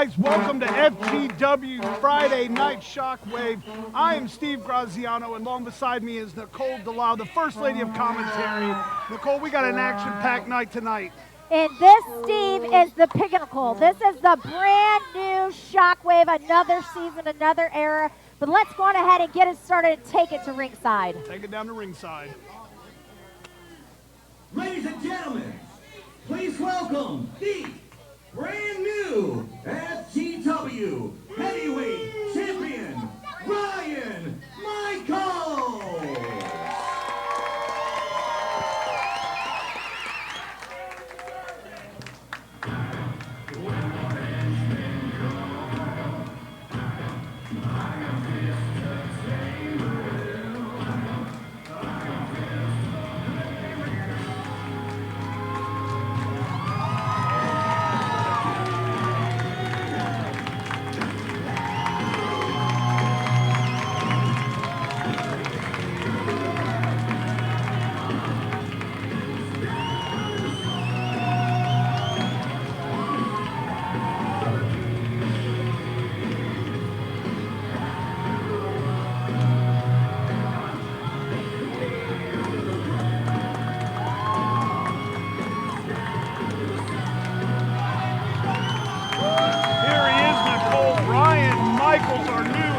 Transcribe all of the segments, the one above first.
guys, welcome to FGW Friday Night Shockwave. I am Steve Graziano, and along beside me is Nicole Delau, the First Lady of Commentary. Nicole, we got an action-packed night tonight. And this, Steve, is the pinnacle. This is the brand new Shockwave, another season, another era. But let's go on ahead and get it started and take it to ringside. Take it down to ringside. Ladies and gentlemen, please welcome the brand new FGW Heavyweight Champion, Ryan Michaels!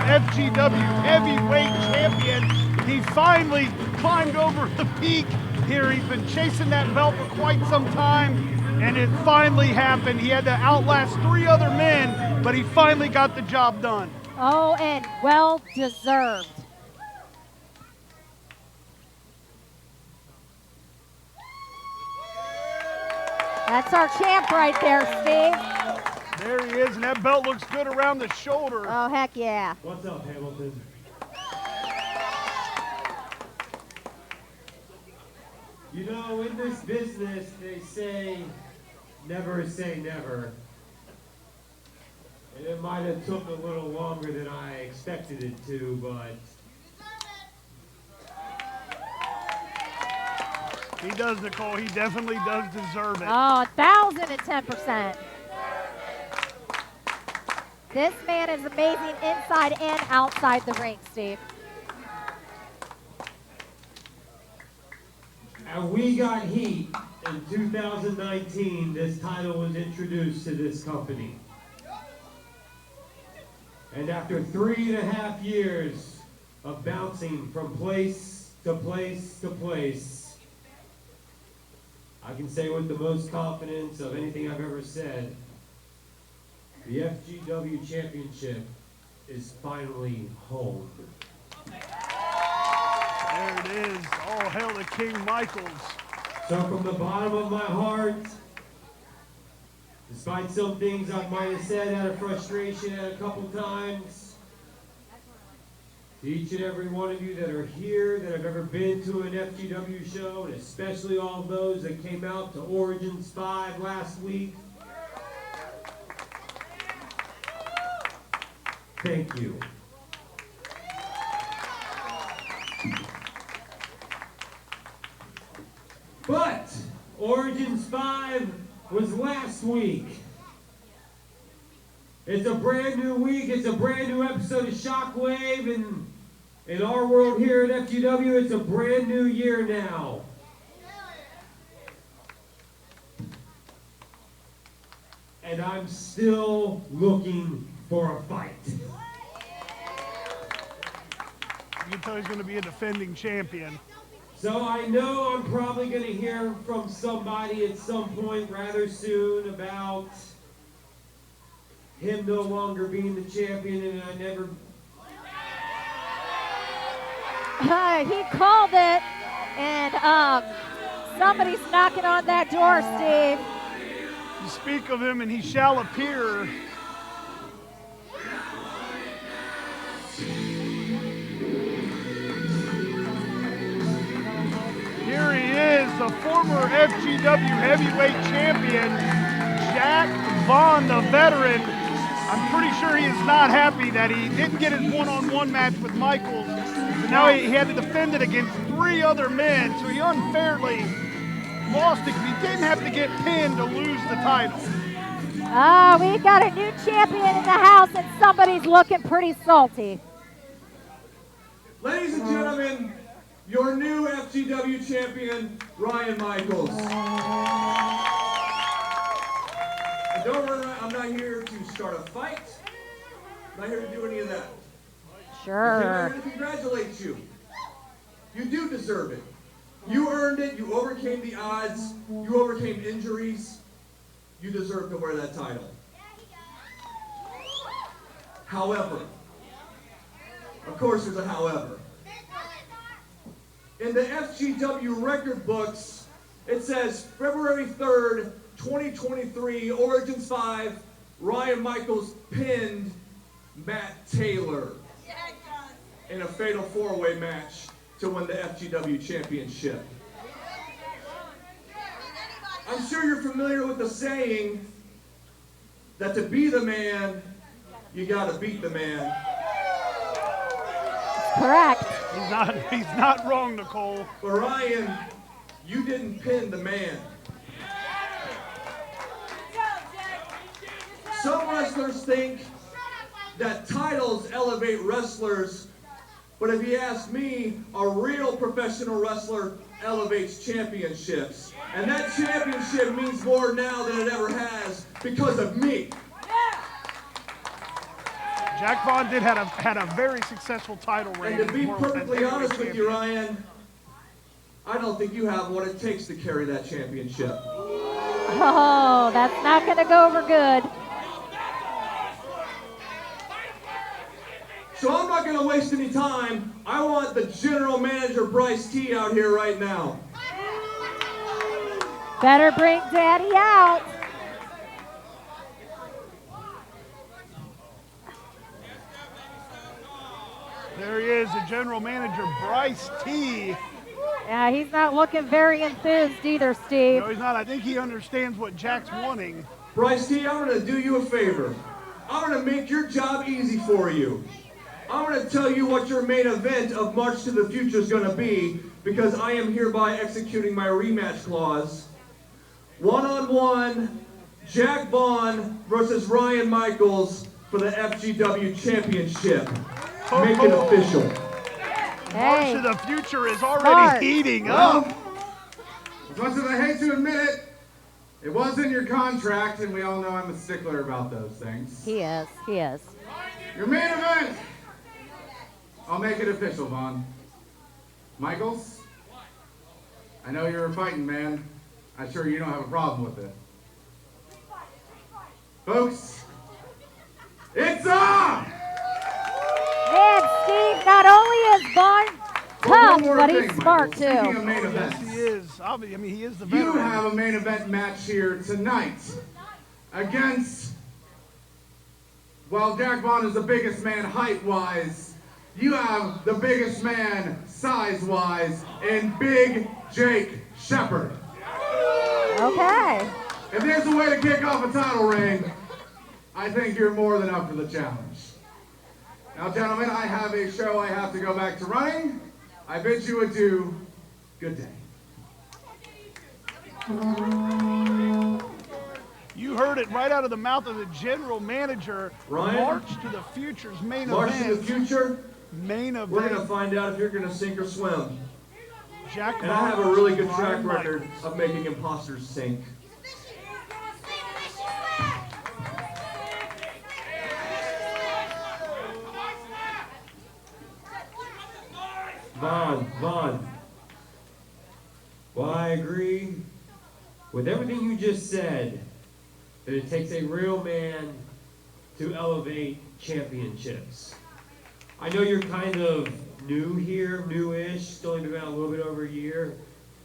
FGW Heavyweight Champion. He finally climbed over the peak here. He's been chasing that belt for quite some time, and it finally happened. He had to outlast 3 other men, but he finally got the job done. Oh, and well deserved. That's our champ right there, Steve. There he is, and that belt looks good around the shoulder. Oh, heck yeah. What's up, Hamilton? You know, in this business, they say never say never. And it might have took a little longer than I expected it to, but... He does, Nicole. He definitely does deserve it. Oh, 1,010%. This man is amazing inside and outside the ring, Steve. And we got heat in 2019. This title was introduced to this company. And after 3.5 years of bouncing from place to place to place, I can say with the most confidence of anything I've ever said, the FGW Championship is finally home. There it is. All hail to King Michaels. So from the bottom of my heart, despite some things I might have said out of frustration at a couple times, to each and every one of you that are here, that have ever been to an FGW show, and especially all of those that came out to Origins 5 last week, thank you. But Origins 5 was last week. It's a brand new week. It's a brand new episode of Shockwave. And in our world here at FGW, it's a brand new year now. And I'm still looking for a fight. You can tell he's going to be a defending champion. So I know I'm probably going to hear from somebody at some point rather soon about him no longer being the champion, and I never... He called it, and somebody's knocking on that door, Steve. You speak of him and he shall appear. Here he is, the former FGW Heavyweight Champion, Jack Vaughn, the veteran. I'm pretty sure he is not happy that he didn't get his one-on-one match with Michaels. So now he had to defend it against 3 other men, so he unfairly lost it because he didn't have to get pinned to lose the title. Oh, we got a new champion in the house, and somebody's looking pretty salty. Ladies and gentlemen, your new FGW champion, Ryan Michaels. And don't worry, I'm not here to start a fight. I'm not here to do any of that. Sure. I'm here to congratulate you. You do deserve it. You earned it. You overcame the odds. You overcame injuries. You deserve to wear that title. However, of course there's a however. In the FGW record books, it says February 3rd, 2023, Origins 5, Ryan Michaels pinned Matt Taylor in a fatal four-way match to win the FGW championship. I'm sure you're familiar with the saying that to be the man, you gotta beat the man. Correct. He's not wrong, Nicole. But Ryan, you didn't pin the man. Some wrestlers think that titles elevate wrestlers, but if you ask me, a real professional wrestler elevates championships. And that championship means more now than it ever has because of me. Jack Vaughn had a very successful title reign. And to be perfectly honest with you, Ryan, I don't think you have what it takes to carry that championship. Oh, that's not going to go over good. So I'm not going to waste any time. I want the general manager, Bryce T, out here right now. Better bring Daddy out. There he is, the general manager, Bryce T. Yeah, he's not looking very enthused either, Steve. No, he's not. I think he understands what Jack's wanting. Bryce T, I'm going to do you a favor. I'm going to make your job easy for you. I'm going to tell you what your main event of March to the Future is going to be because I am hereby executing my rematch clause. One-on-one, Jack Vaughn versus Ryan Michaels for the FGW Championship. Make it official. March to the Future is already heating up. As much as I hate to admit it, it was in your contract, and we all know I'm a stickler about those things. He is. He is. Your main event! I'll make it official, Vaughn. Michaels, I know you're a fighting man. I'm sure you don't have a problem with it. Folks, it's on! And Steve, not only is Vaughn tough, but he's smart Michael. Speaking too. of main Yes, events, he is. I mean, he is the you veteran. have a main event match here tonight against, while Jack Vaughn is the biggest man height-wise, you have the biggest man size-wise in Big Jake Shepard. Okay. If there's a way to kick off a title reign, I think you're more than up for the challenge. Now, gentlemen, I have a show I have to go back to running. I bid you adieu. Good day. You heard it right out of the mouth of the general manager. Ryan? March to the Future's main March event. to the Future, Main event. we're going to find out if you're going to sink or swim. Jack And I have a really good track Ryan record Michaels. of making imposters sink. Vaughn. Well, I agree with everything you just said, that it takes a real man to elevate championships. I know you're kind of new here, newish, still been around a little bit over a year,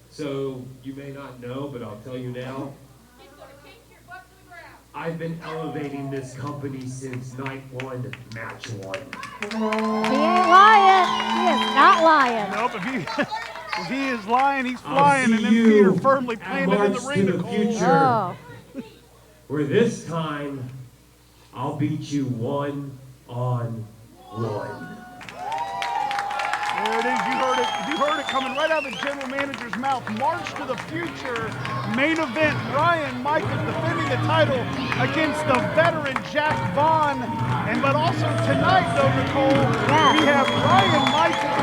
so you may not know, but I'll tell you now. I've been elevating this company since night one, match one. He ain't lying. He is not lying. Nope, if he is lying, he's I'll flying, see and then you Peter firmly at planted in the March ring to to the Cole. Future. Oh. Where this time, I'll beat you one-on-one. There it is. You heard it coming right out of the general manager's mouth. March to the Future main event. Ryan Michaels defending the title against the veteran Jack Vaughn. But also tonight, though, Nicole, we have Ryan Michaels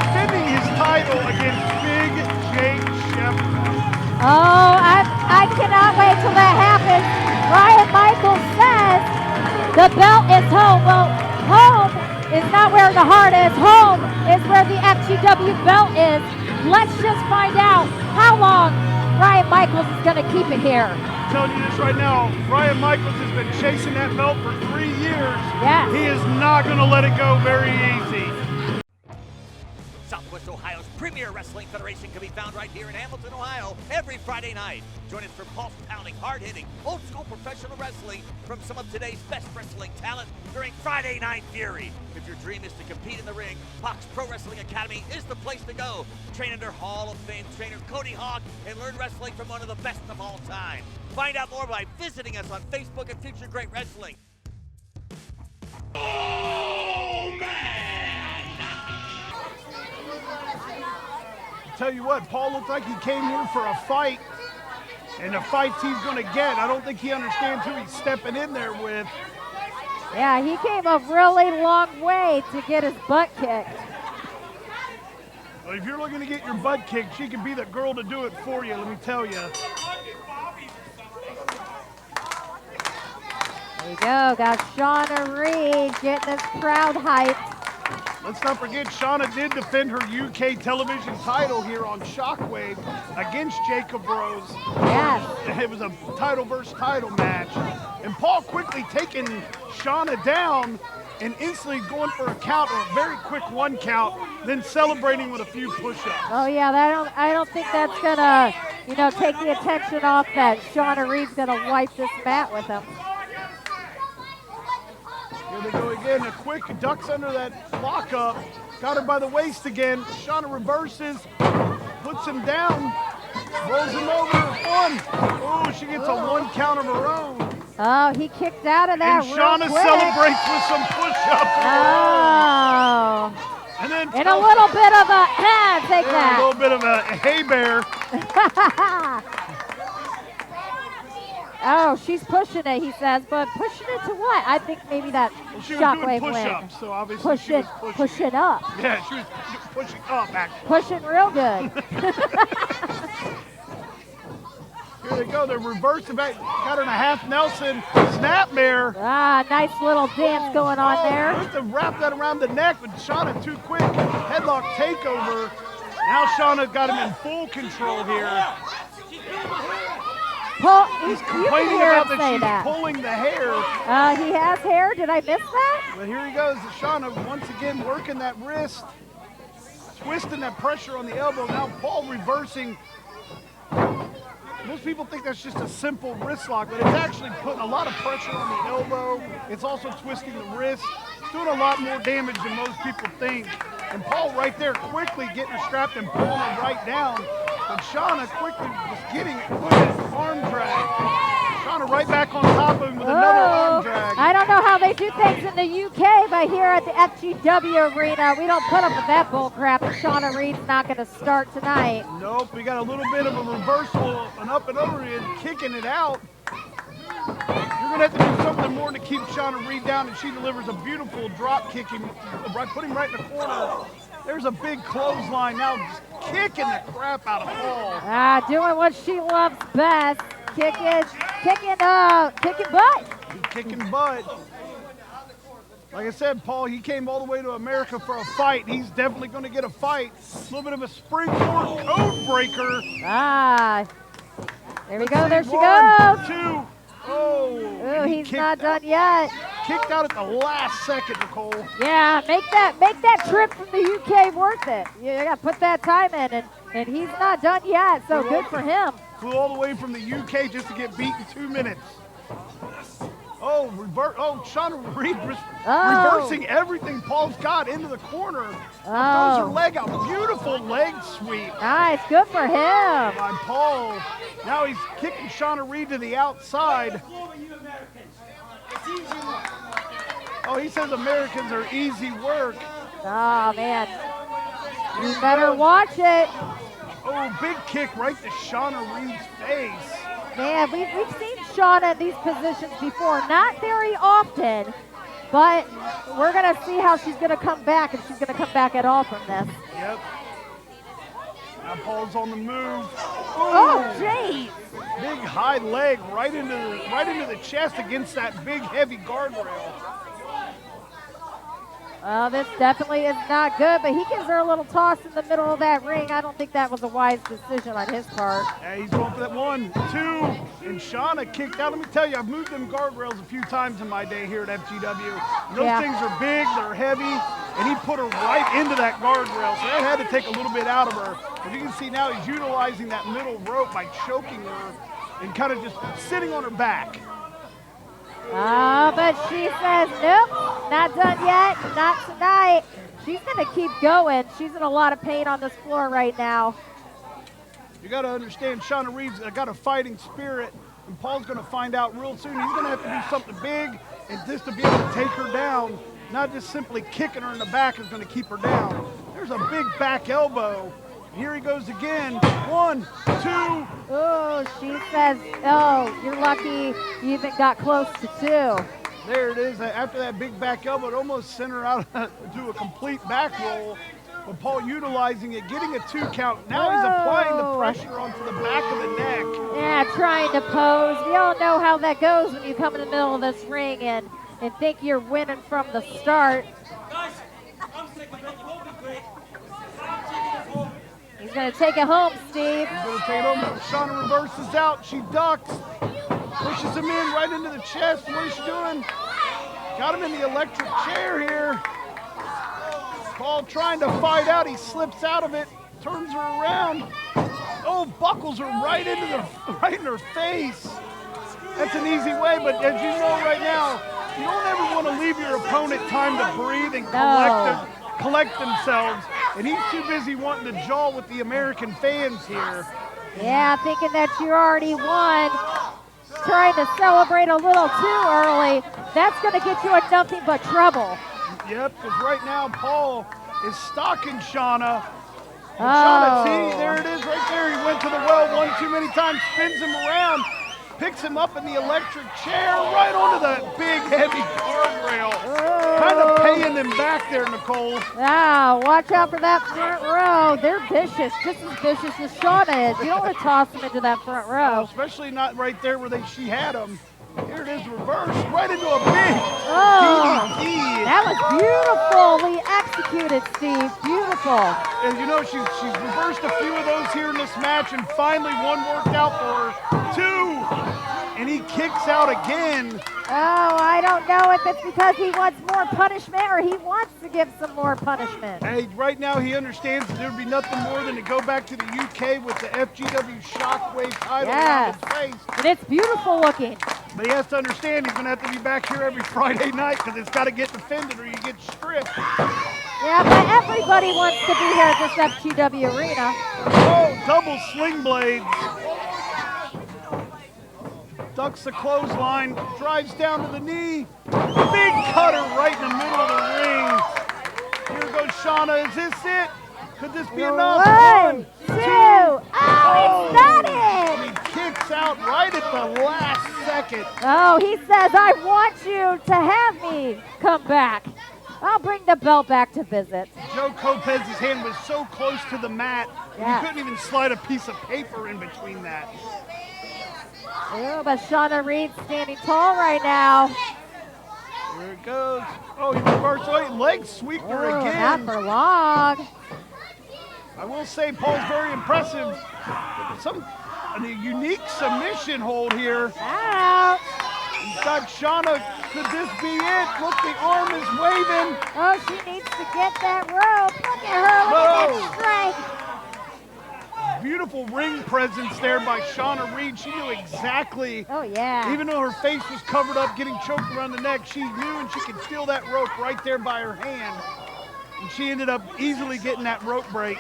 defending his title against Big Jake Shepard. Oh, I cannot wait till that happens. Ryan Michaels says the belt is home. Well, home is not where the heart is. Home is where the FGW belt is. Let's just find out how long Ryan Michaels is going to keep it here. I'm telling you this right now, Ryan Michaels has been chasing that belt for 3 years. Yeah. He is not going to let it go very easy. Southwest Ohio's premier wrestling federation can be found right here in Hamilton, Ohio, every Friday night. Join us for pulse-pounding, hard-hitting, old-school professional wrestling from some of today's best wrestling talent during Friday Night Fury. If your dream is to compete in the ring, Hawks Pro Wrestling Academy is the place to go. Train under Hall of Fame trainer Cody Hawk and learn wrestling from one of the best of all time. Find out more by visiting us on Facebook at Future Great Wrestling. Oh, man! Tell you what, Paul looked like he came here for a fight, and the fights he's going to get, I don't think he understands who he's stepping in there with. Yeah, he came a really long way to get his butt kicked. Well, if you're looking to get your butt kicked, she can be the girl to do it for you, let me tell you. There you go, got Shauna Reed getting this crowd hyped. Let's not forget, Shauna did defend her UK television title here on Shockwave against Jacob Rose. Yes. It was a title versus title match. And Paul quickly taking Shauna down and instantly going for a count, or a very quick 1 count, then celebrating with a few push-ups. Oh yeah, I don't think that's gonna, take the attention off that Shauna Reed's gonna wipe this mat with him. Here they go again, a quick ducks under that lockup. Got her by the waist again. Shauna reverses, puts him down, rolls him over, 1. Oh, she gets a 1 count of her own. Oh, he kicked out of that And Shauna celebrates with some push-ups. Oh. And then a little bit of a, take that. A little bit of a hay bear. Oh, she's pushing it, he says, but pushing it to what? I think maybe that She was Shockwave doing win. push-ups, so obviously she was pushing. Push it up. Yeah, she was pushing up, actually. Pushing real good. Here they go, they're reversing back. Got her in a half Nelson snapmare. Ah, nice little dance going on there. Just to wrap that around the neck, but Shauna too quick. Headlock takeover. Now Shauna's got him in full control here. Paul, He's you complaining can hear about him that say she's that. pulling the hair. He has hair. Did I miss that? But here he goes, Shauna once again working that wrist, twisting that pressure on the elbow. Now Paul reversing. Most people think that's just a simple wrist lock, but it's actually putting a lot of pressure on the elbow. It's also twisting the wrist. It's doing a lot more damage than most people think. And Paul right there quickly getting her strapped and pulling her right down. But Shauna quickly just getting it with an arm drag. Shauna right back on top of him with another arm drag. I don't know how they do things in the UK, but here at the FGW arena, we don't put up with that bull crap. Shauna Reed's not going to start tonight. Nope, we got a little bit of a reversal, an up and over and kicking it out. You're going to have to do something more to keep Shauna Reed down, and she delivers a beautiful drop kick, put him right in the corner. There's a big clothesline now, just kicking the crap out of Paul. Doing what she loves best, kicking butt. He's kicking butt. Like I said, Paul, he came all the way to America for a fight. He's definitely going to get a fight. A little bit of a springboard code breaker. There we go, there she 1, goes. 2. Oh, Ooh, he's not done yet. Kicked out at the last second, Nicole. Yeah, make that trip from the UK worth it. You got to put that time in, and he's not done yet, so good for him. Flew all the way from the UK just to get beat in 2 minutes. Oh, Shauna Reed reversing everything Paul's got into the corner. Throws her leg out. Beautiful leg sweep Nice, good for him. by Paul. Now he's kicking Shauna Reed to the outside. Oh, he says Americans are easy work. Oh, man. You better watch it. Oh, big kick right to Shauna Reed's face. Man, we've seen Shauna in these positions before. Not very often, but we're going to see how she's going to come back, if she's going to come back at all from this. Yep. Now Paul's on the move. Oh, jeez. Big high leg right into the chest against that big heavy guardrail. Well, this definitely is not good, but he gives her a little toss in the middle of that ring. I don't think that was a wise decision on his part. Yeah, he's going for that 1, 2, and Shauna kicked out. Let me tell you, I've moved them guardrails a few times in my day here at FGW. Those things are big, they're heavy, and he put her right into that guardrail, so that had to take a little bit out of her. As you can see now, he's utilizing that middle rope by choking her and kind of just sitting on her back. But she says, nope, not done yet, not tonight. She's going to keep going. She's in a lot of pain on this floor right now. You got to understand, Shauna Reed's got a fighting spirit, and Paul's going to find out real soon. He's going to have to do something big, and just to be able to take her down, not just simply kicking her in the back is going to keep her down. There's a big back elbow. Here he goes again. 1, 2. Oh, she says, oh, you're lucky you even got close to 2. There it is. After that big back elbow, it almost sent her out to a complete back roll. But Paul utilizing it, getting a 2 count. Now he's applying the pressure onto the back of the neck. Yeah, trying to pose. We all know how that goes when you come in the middle of this ring and think you're winning from the start. Guys, I'm sick of it. You won't be great. He's going to take it home, Steve. He's going to take it home. Shauna reverses out. She ducks. Pushes him in right into the chest. What is she doing? Got him in the electric chair here. Paul trying to fight out. He slips out of it. Turns her around. Oh, buckles her right in her face. That's an easy way, but as you know right now, you don't ever want to leave your opponent time to breathe and collect themselves. And he's too busy wanting to jaw with the American fans here. Yeah, thinking that you already won. Trying to celebrate a little too early. That's going to get you in nothing but trouble. Yep, because right now Paul is stalking Shauna. Shauna, see, there it is right there. He went to the well one too many times, spins him around, picks him up in the electric chair right onto that big heavy guardrail. Kind of paying him back there, Nicole. Wow, watch out for that front row. They're vicious, just as vicious as Shauna is. You don't want to toss them into that front row. Especially not right there where she had him. Here it is, reverse, right into a big DDT. That was beautifully executed, Steve. Beautiful. And you know, she's reversed a few of those here in this match, and finally one worked out for her. 2, and he kicks out again. Oh, I don't know if it's because he wants more punishment or he wants to give some more punishment. Hey, right now he understands that there would be nothing more than to go back to the UK with the FGW Shockwave title around his face. And it's beautiful looking. But he has to understand he's going to have to be back here every Friday night because it's got to get defended or you get stripped. Yeah, but everybody wants to be here at this FGW arena. Oh, double sling blades. Ducks the clothesline, drives down to the knee. Big cutter right in the middle of the ring. Here goes Shauna. Is this it? Could this be enough? 1, 2. Oh, it's not it. He kicks out right at the last second. Oh, he says, I want you to have me come back. I'll bring the belt back to visit. Joe Copez's hand was so close to the mat, he couldn't even slide a piece of paper in between that. Oh, but Shauna Reed standing tall right now. Here it goes. Oh, he reversed. Oh, leg sweeped her again. Not for long. I will say Paul's very impressive. A unique submission hold here. Out. He's got Shauna. Could this be it? Look, the arm is waving. Oh, she needs to get that rope. Look at her. Look at that strength. Beautiful ring presence there by Shauna Reed. She knew exactly. Oh, yeah. Even though her face was covered up, getting choked around the neck, she knew and she could feel that rope right there by her hand. And she ended up easily getting that rope break.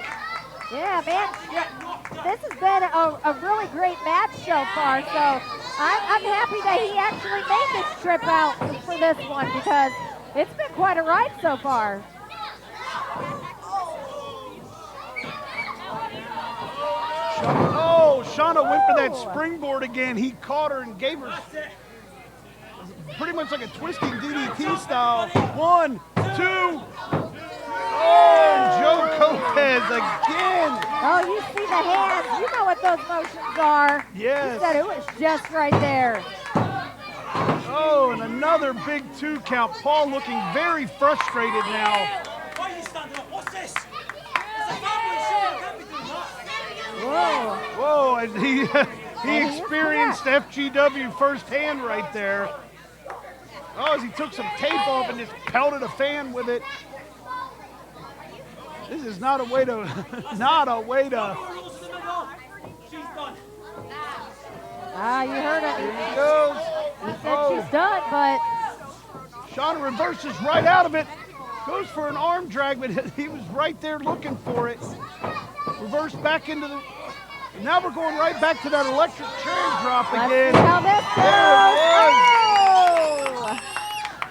Yeah, man. This has been a really great match so far. So I'm happy that he actually made this trip out for this one because it's been quite a ride so far. Oh, Shauna went for that springboard again. He caught her and gave her pretty much like a twisting DDT style. 1, 2. Oh, Joe Lopez again. Oh, you see the hands. You know what those motions are. Yes. You said it was just right there. Oh, and another big 2 count. Paul looking very frustrated now. Why are you standing up? What's this? It's a family show. You can't be doing that. Whoa. Whoa, and he experienced FGW firsthand right there. Oh, as he took some tape off and just pelted a fan with it. This is not a way to, She's done. Ah, you heard it. Here he goes. He said she's done, but Shauna reverses right out of it. Goes for an arm drag, but he was right there looking for it. Reverse back into the... Now we're going right back to that electric chair drop again. let's see how this There it goes. was.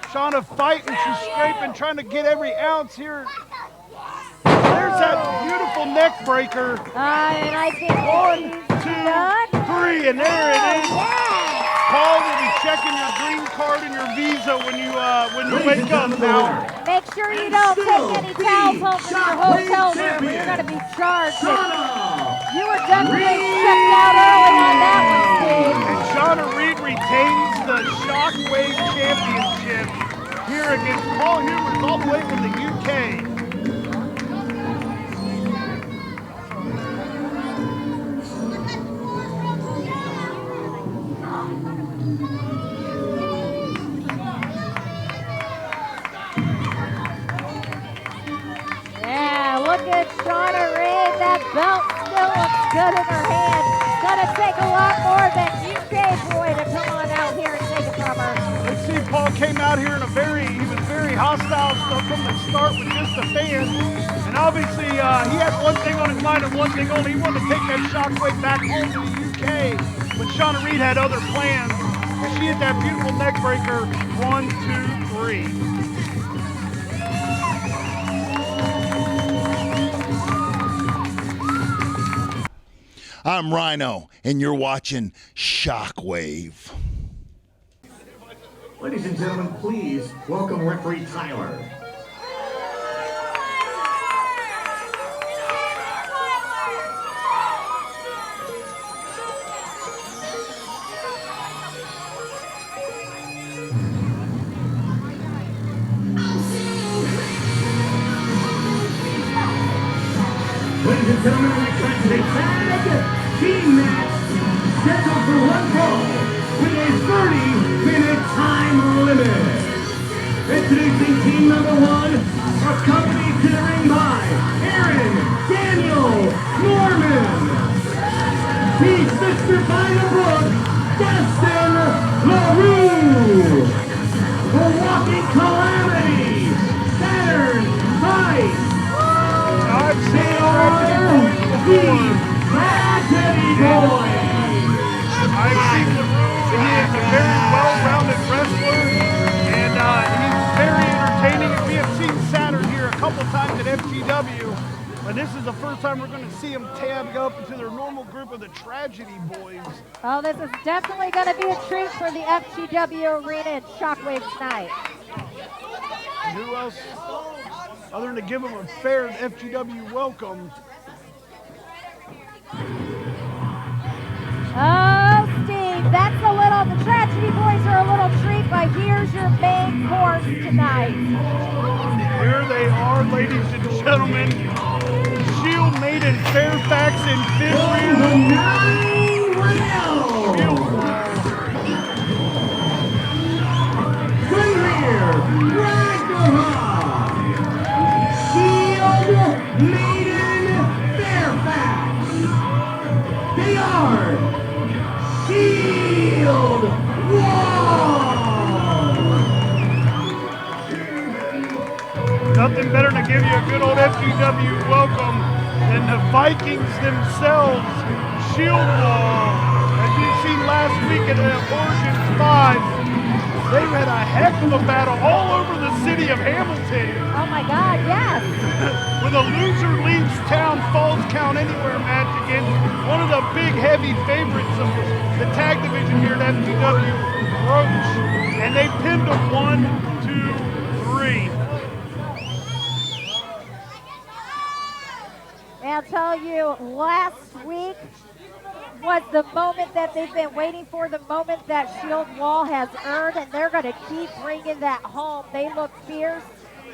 Shauna fighting, she's scraping, trying to get every ounce here. There's that beautiful neck breaker. And I think 1, he's 2, done. 3, and there it is. Yeah. Paul will be checking your green card and your visa when you wake up now. Make sure you don't take any towels home from your hotel room or you're going to be charged. You were definitely checked out early on that one, Steve. And Shauna Reed retains the Shockwave Championship here against Paul Humans all the way from the UK. Yeah, look at Shauna Reed. That belt still looks good in her hand. It's going to take a lot more than UK boy to come on out here and take it from her. Let's see, Paul came out here in he was very hostile from the start with just a fan. And obviously he had one thing on his mind and one thing only. He wanted to take that Shockwave back home to the UK. But Shauna Reed had other plans. And she hit that beautiful neck breaker. 1, 2, 3. I'm Rhino, and you're watching Shockwave. Ladies and gentlemen, please welcome referee Tyler. Ladies and gentlemen, we come to a tag team match scheduled for one fall with a 30-minute time limit. Introducing team number 1, accompanied to the ring by Aaron Daniel Norman. He's Mr. By the Brook, Destin LaRue. The Walking Calamity, Saturn Vice. I've seen Tragedy Boy. I've seen LaRue. He is a very well-rounded wrestler, and he's very entertaining. We have seen Saturn here a couple times at FGW, but this is the first time we're going to see him tab up into their normal group of the Tragedy Boys. Oh, this is definitely going to be a treat for the FGW Arena and Shockwave tonight. And who else, other than to give him a fair FGW welcome? Oh, Steve, the Tragedy Boys are a little treat, but here's your main course tonight. Here they are, ladies and gentlemen. Shield made in Fairfax and Fifth Shield made in Fairfax. They are Shield Wall. Nothing better to give you a good old FGW welcome than the Vikings themselves, Shield Wall. As you've seen last week at Origins 5, They've had a heck of a battle all over the city of Hamilton. Oh my God, yes. With a loser leaves town, falls count anywhere match against one of the big heavy favorites of the tag division here at FGW, Roach. And they pinned them 1, 2, 3. I'll tell you, last week was the moment that they've been waiting for, the moment that Shield Wall has earned, and they're going to keep bringing that home. They look fierce.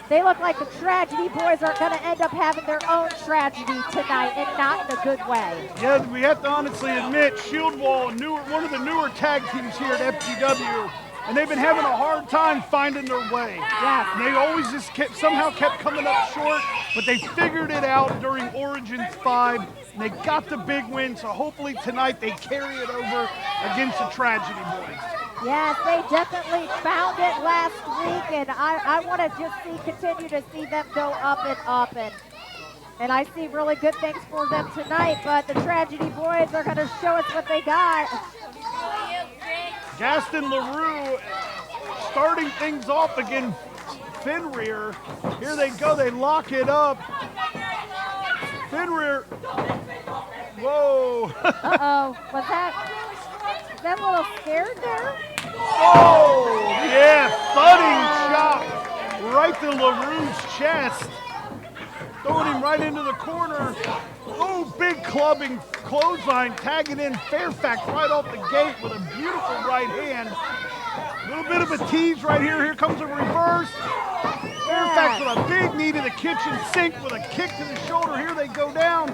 They look like the Tragedy Boys are going to end up having their own tragedy tonight, and not in a good way. Yeah, we have to honestly admit, Shield Wall, one of the newer tag teams here at FGW, and they've been having a hard time finding their way. Yes. And they always just somehow kept coming up short, but they figured it out during Origins 5, and they got the big win, so hopefully tonight they carry it over against the Tragedy Boys. Yes, they definitely found it last week, and I want to just continue to see them go up and up, and I see really good things for them tonight, but the Tragedy Boys are going to show us what they got. Gaston LaRue starting things off against Fenrir. Here they go, they lock it up. Fenrir, whoa. Uh-oh, was that a little scared there? Oh, yeah, thudding shot right to LaRue's chest. Throwing him right into the corner. Oh, big clubbing clothesline, tagging in Fairfax right off the gate with a beautiful right hand. A little bit of a tease right here. Here comes a reverse. Fairfax with a big knee to the kitchen sink with a kick to the shoulder. Here they go down.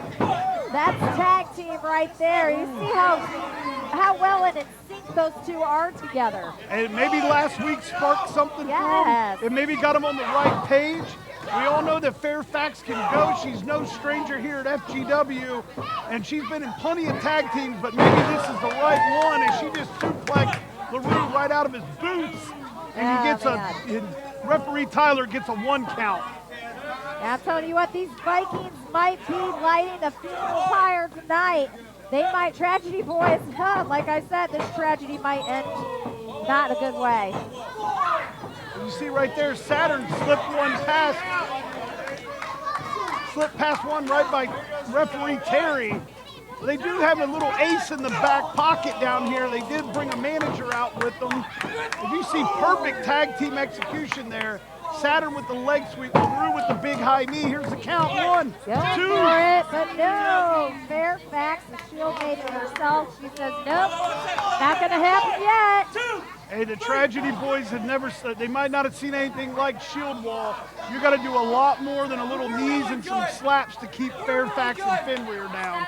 That's tag team right there. You see how well in sync those two are together. And maybe last week sparked something Yes. through them. It maybe got them on the right page. We all know that Fairfax can go. She's no stranger here at FGW, and she's been in plenty of tag teams, but maybe this is the right one, and she just suplexed LaRue right out of his boots, and referee Tyler gets a 1 count. Now, I'm telling you what, these Vikings might be lighting the funeral pyre tonight. They might, Tragedy Boys, like I said, this tragedy might end not in a good way. You see right there, Saturn slipped past one right by referee Terry. They do have a little ace in the back pocket down here. They did bring a manager out with them. If you see perfect tag team execution there. Saturn with the leg sweep, LaRue with the big high knee. Here's the count, 1, 2. Going for it, but no. Fairfax, the Shield maiden herself, she says, nope, not going to happen yet. Hey, the Tragedy Boys they might not have seen anything like Shield Wall. You got to do a lot more than a little knees and some slaps to keep Fairfax and Fenrir down.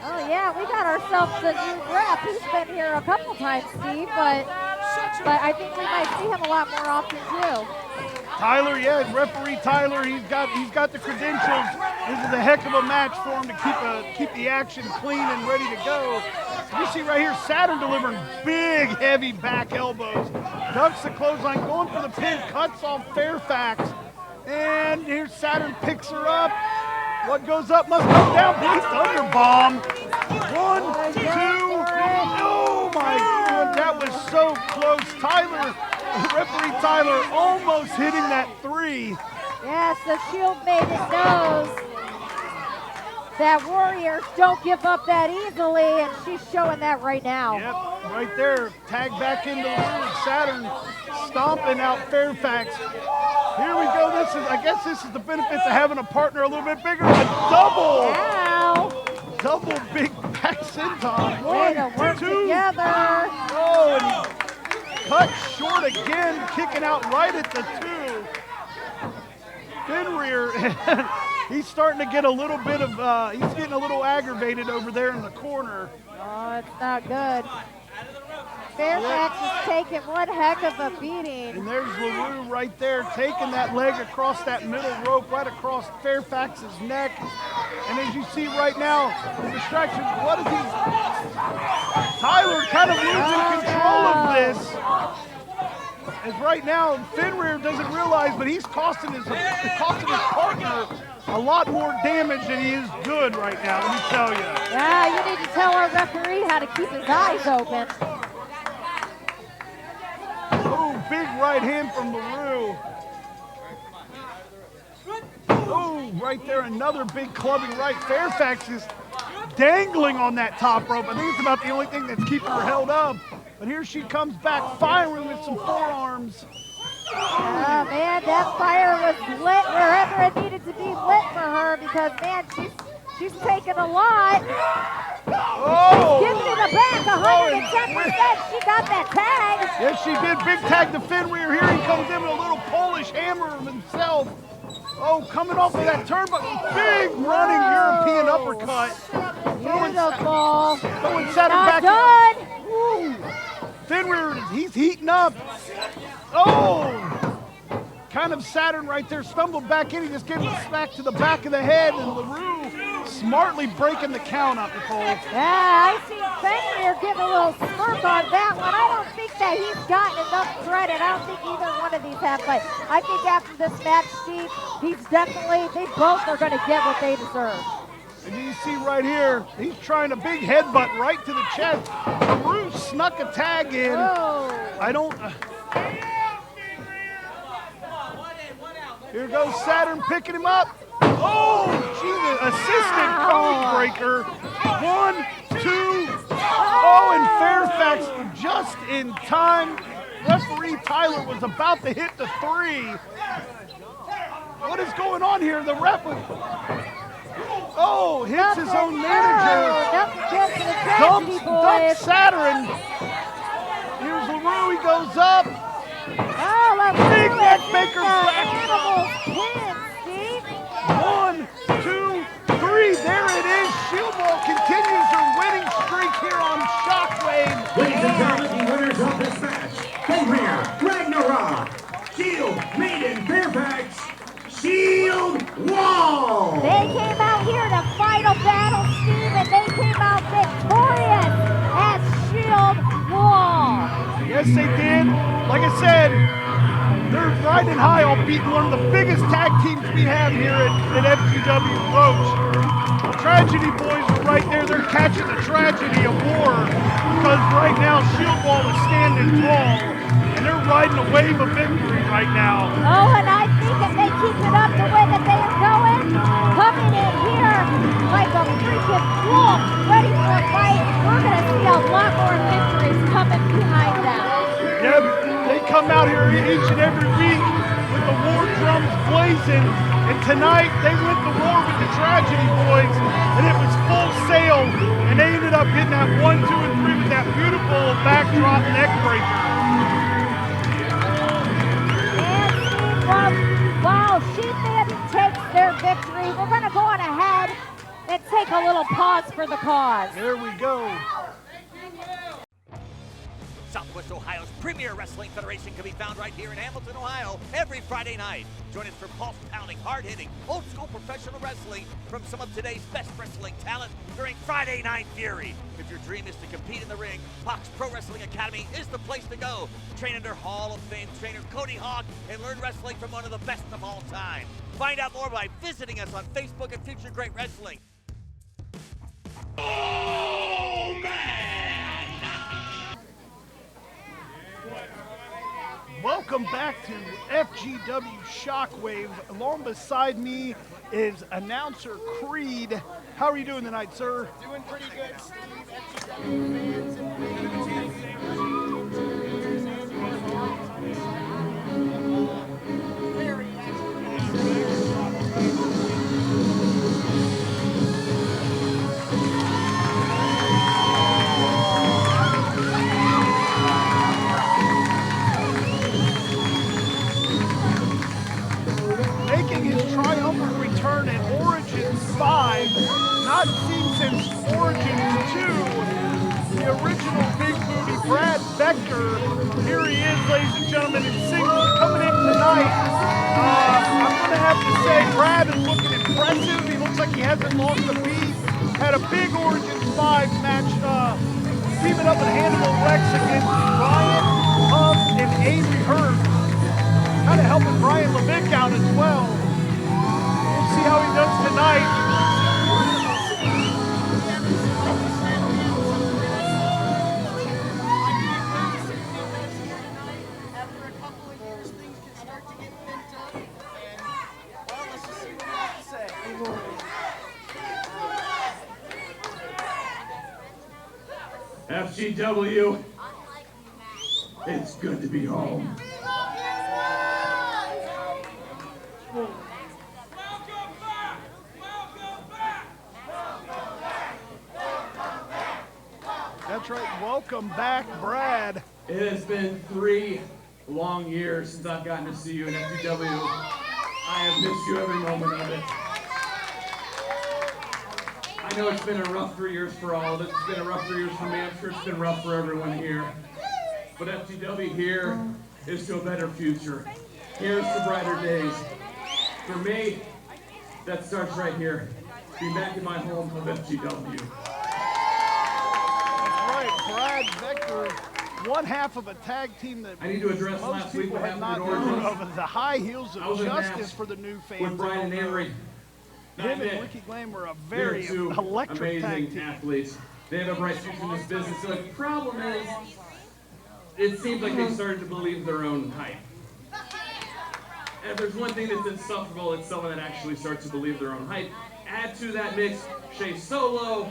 Oh yeah, we got ourselves a new rep. He's been here a couple times, Steve, but I think we might see him a lot more often too. Tyler, yeah, referee Tyler, he's got the credentials. This is a heck of a match for him to keep the action clean and ready to go. You see right here, Saturn delivering big, heavy back elbows. Ducks the clothesline, going for the pin, cuts off Fairfax. And here's Saturn, picks her up. What goes up must come down. Big thunder bomb. 1, 2. Oh my God, that was so close. Tyler, referee Tyler, almost hitting that 3. Yes, the Shield maiden knows that warriors don't give up that easily, and she's showing that right now. Yep, right there. Tag back into the ring. Saturn stomping out Fairfax. Here we go. I guess this is the benefits of having a partner a little bit bigger. A double. Ow. Double big back senton. Way to work together. Oh, and cut short again, kicking out right at the 2. Fenrir, he's starting to get a little bit of, he's getting a little aggravated over there in the corner. Oh, it's not good. Fairfax is taking one heck of a beating. And there's LaRue right there, taking that leg across that middle rope, right across Fairfax's neck. And as you see right now, the distraction, what is he? Tyler kind of losing control of this. As right now, Fenrir doesn't realize, but he's costing his partner a lot more damage than he is good right now, let me tell you. Yeah, you need to tell our referee how to keep his eyes open. big right hand from LaRue. Oh, right there, another big clubbing right. Fairfax is dangling on that top rope. I think it's about the only thing that's keeping her held up. But here she comes back, firing with some forearms. Oh, man, that fire was lit wherever it needed to be lit for her because, man, she's taking a lot. Oh! Giving it a back, 110%. She got that tag. Yes, she did. Big tag to Fenrir. Here he comes in with a little Polish hammer of himself. Oh, coming off of that turnbuckle. Big running European uppercut. Beautiful. Throwing Saturn Not back. done. Woo. Fenrir, he's heating up. Oh! Kind of Saturn right there, stumbled back in. He just gave him a smack to the back of the head, and LaRue smartly breaking the count up, Nicole. Yeah, I see Fenrir give a little smirk on that one. I don't think that he's gotten enough credit. I don't think either one of these have, but I think after this match, Steve, they both are going to get what they deserve. And you see right here, he's trying a big headbutt right to the chest. LaRue snuck a tag in. Whoa. Here goes Saturn picking him up. Oh, Jesus, assistant code breaker. 1, 2. Oh, and Fairfax just in time. Referee Tyler was about to hit the 3. What is going on here? The ref was... Oh, hits his own manager. Dumps Saturn. Here's LaRue, he goes up. Big neck maker back. 1, 2, 3. There it is. Shield Wall continues her winning streak here on Shockwave. Ladies and gentlemen, the winners of this match, Chimera, Ragnarok, Shield, Maiden, Fairfax, Shield Wall. They came out here to final battle, Steve, and they came out victorious as Shield Wall. Yes, they did. Like I said, they're riding high on beating one of the biggest tag teams we have here at FGW Roach. The Tragedy Boys are right there. They're catching the tragedy of war because right now Shield Wall is standing tall and they're riding a wave of victory right now. Oh, and I think if they keep it up the way that they are going, coming in here like a freaking wolf, ready for a fight, we're going to see a lot more victories coming behind them. Yep, they come out here each and every week with the war drums blazing, and tonight they went to war with the Tragedy Boys, and it was full sail, and they ended up hitting that 1, 2, and 3 with that beautiful backdrop neck breaker. And while Sheep Man takes their victory, we're going to go on ahead and take a little pause for the cause. There we go. Southwest Ohio's premier wrestling federation can be found right here in Hamilton, Ohio, every Friday night. Join us for pulse-pounding, hard-hitting, old-school professional wrestling from some of today's best wrestling talent during Friday Night Fury. If your dream is to compete in the ring, Fox Pro Wrestling Academy is the place to go. Train under Hall of Fame trainer Cody Hawk and learn wrestling from one of the best of all time. Find out more by visiting us on Facebook at Future Great Wrestling. Oh, man! Welcome back to FGW Shockwave. Along beside me is announcer Creed. How are you doing tonight, sir? Doing pretty good, Steve. FGW fans and very Making his triumphant return at Origins 5, not seen since Origins 2, the original Big Booty Brad Vector. Here he is, ladies and gentlemen, in singles coming in tonight. I'm going to have to say Brad is looking impressive. He looks like he hasn't lost a beat. Had a big Origins 5 match, teaming up with Hannibal Rex against Ryan, Huff, and Avery Hurst. Kind of helping Brian Levick out as well. We'll see how he does tonight. after a couple FGW, it's good to be home. That's right. Welcome back, Brad. It has been 3 long years since I've gotten to see you in FGW. I have missed you every moment of it. I know it's been a rough 3 years for all of us. It's been a rough 3 years for me. I'm sure it's been rough for everyone here. But FGW here is to a better future. Here's to brighter days. For me, that starts right here. Be back in my home of FGW. Brad Vector, one half of a tag team that I need to address most last week people what have happened not at heard Origins. of. The high heels I of was in justice match for the new fans. with Brian and Henry. Him and Ricky Glam were a very They're two electric tag amazing team. athletes. They have a bright future in this business. So the problem is, it seems like they started to believe their own hype. And if there's one thing that's insufferable, it's someone that actually starts to believe their own hype. Add to that mix Shea Solo.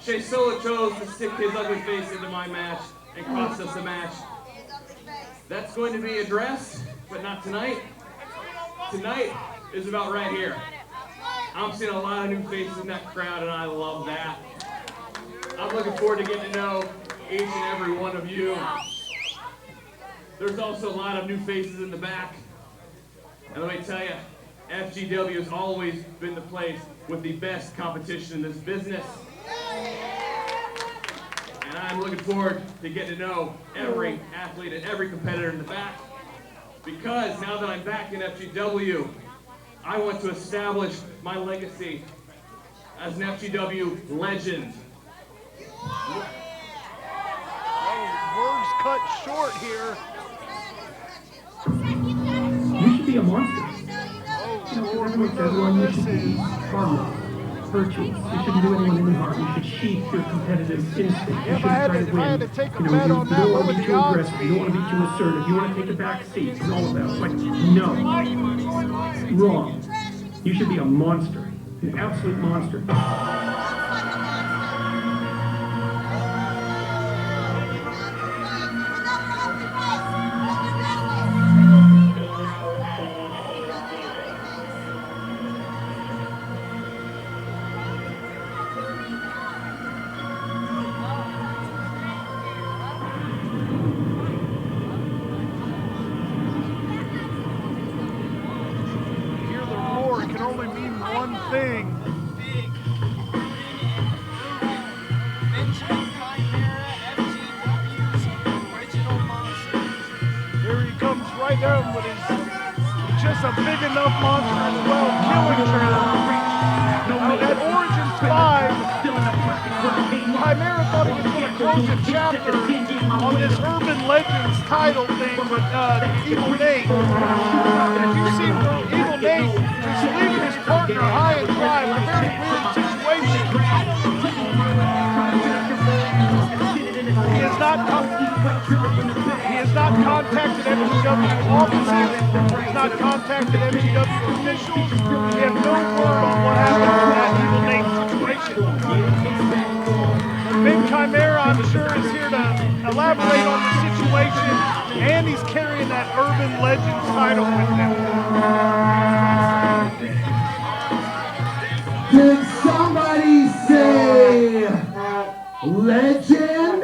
Shea Solo chose to stick his ugly face into my match and cost us the match. That's going to be addressed, but not tonight. Tonight is about right here. I'm seeing a lot of new faces in that crowd, and I love that. I'm looking forward to getting to know each and every one of you. There's also a lot of new faces in the back. And let me tell you, FGW has always been the place with the best competition in this business. And I'm looking forward to getting to know every athlete and every competitor in the back. Because now that I'm back in FGW, I want to establish my legacy as an FGW legend. Words cut short here. You should be a monster. You know, everyone says, well, you should be harmless, virtuous. You shouldn't do anyone any harm. You should sheath your competitive instinct. You If I had to take a bet on that, you what don't would want to be the too odds aggressive. You don't want to be too assertive. You want to take a back seat and all of that. Like, no. Wrong. You should be a monster. An absolute monster. Hear the roar, it can only mean one thing. Here he comes right down with his, just a big enough monster as well, killing trailer. Now at Origins 5, Chimera thought he was going to close a chapter on this Urban Legends title thing with Evil Nate. And if you've seen Evil Nate just leaving his partner high and dry, a very weird situation. He has not contacted FGW offices. He has not contacted FGW officials. We have no word on what happened in that Evil Nate situation. Big Chimera, I'm sure, is here to elaborate on the situation, and he's carrying that Urban Legends title with him. Did somebody say legend?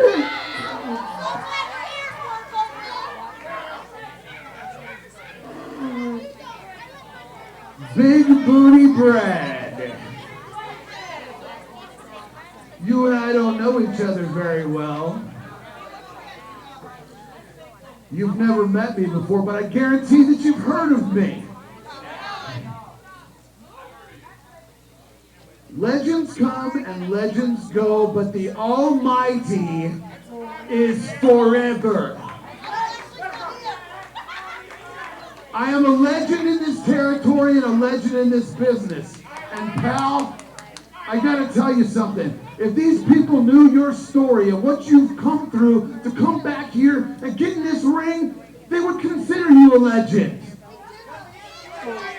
Big Booty Brad. You and I don't know each other very well. You've never met me before, but I guarantee that you've heard of me. Legends come and legends go, but the Almighty is forever. I am a legend in this territory and a legend in this business. And pal, I gotta tell you something. If these people knew your story and what you've come through to come back here and get in this ring, they would consider you a legend.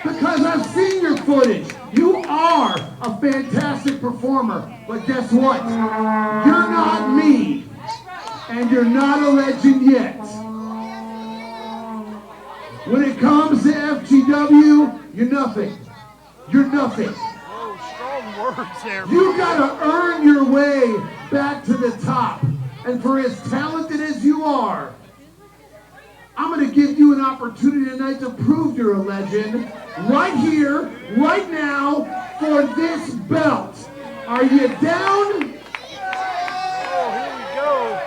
Because I've seen your footage. You are a fantastic performer. But guess what? You're not me. And you're not a legend yet. When it comes to FGW, you're nothing. You're nothing. Oh, strong words there. You gotta earn your way back to the top. And for as talented as you are, I'm gonna give you an opportunity tonight to prove you're a legend. Right here, right now, for this belt. Are you down? Oh, here we go.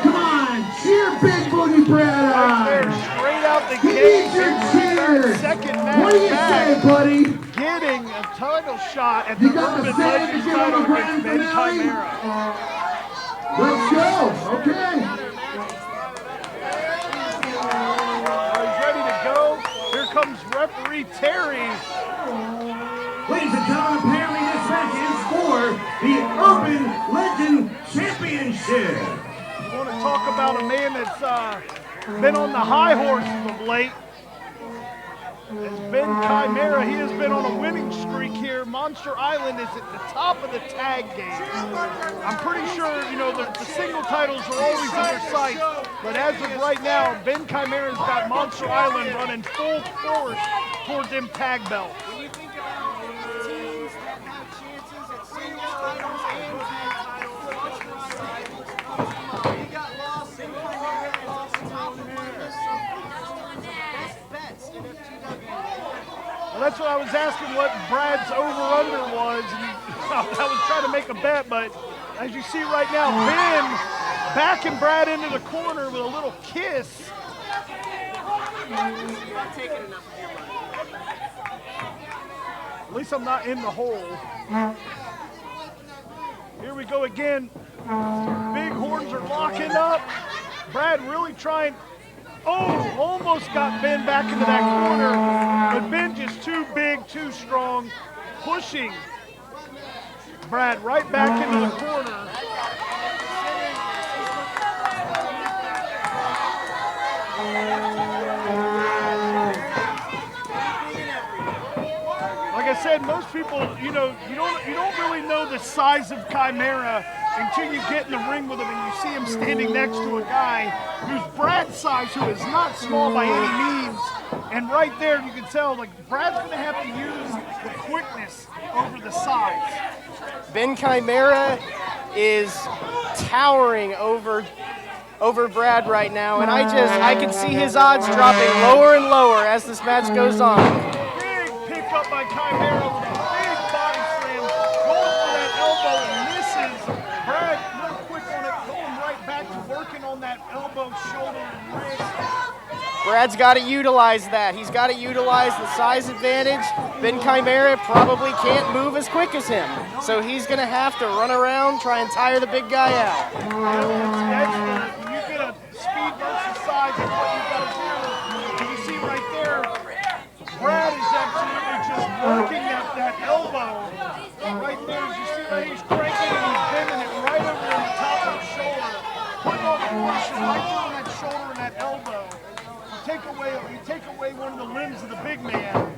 Come on, cheer Big Booty Brad on. There, straight out the He gate. needs your cheers. Second What match do you back. say, buddy? Getting a title shot at You the got the Urban same to Legends give him title a grand against Ben finale? Chimera. Let's go. Okay. He's ready to go. Here comes referee Terry. Ladies and gentlemen, apparently this match is for the Urban Legend Championship. You want to talk about a man that's been on the high horses of late. As Ben Chimera, he has been on a winning streak here. Monster Island is at the top of the tag game. I'm pretty sure, you know, the single titles are always in their sights, but as of right now, Ben Chimera's got Monster Island running full force toward them tag belts. When you think about teams that have chances at singles titles and tag titles, Monster Island he got lost, Ben Chimera lost top of my list of best bets in FGW. Well, that's what I was asking what Brad's over-under was. And I was trying to make a bet, but as you see right now, Ben backing Brad into the corner with a little kiss. I'm not taking enough of your money. At least I'm not in the hole. Here we go again. Big horns are locking up. Brad really trying. Oh, almost got Ben back into that corner, but Ben just too big, too strong, pushing Brad right back into the corner. Like I said, most people, you know, you don't really know the size of Chimera until you get in the ring with him and you see him standing next to a guy who's Brad's size, who is not small by any means. And right there, you can tell, like, Brad's going to have to use the quickness over the size. Ben Chimera is towering over Brad right now, and I can see his odds dropping lower and lower as this match goes on. Big pick up by Chimera with a big body slam, goes for that elbow and misses. Brad, real quick on it, going right back to working on that elbow, shoulder, and wrist. Brad's got to utilize that. He's got to utilize the size advantage. Ben Chimera probably can't move as quick as him, so he's going to have to run around, try and tire the big guy out. When you get a speed versus size, that's what you got to do. And you see right there, Brad is absolutely just working that elbow. Right there, as you see right, he's cranking and he's bending it right over on the top of the shoulder. Putting all the pressure right there on that shoulder and that elbow. You take away one of the limbs of the big man.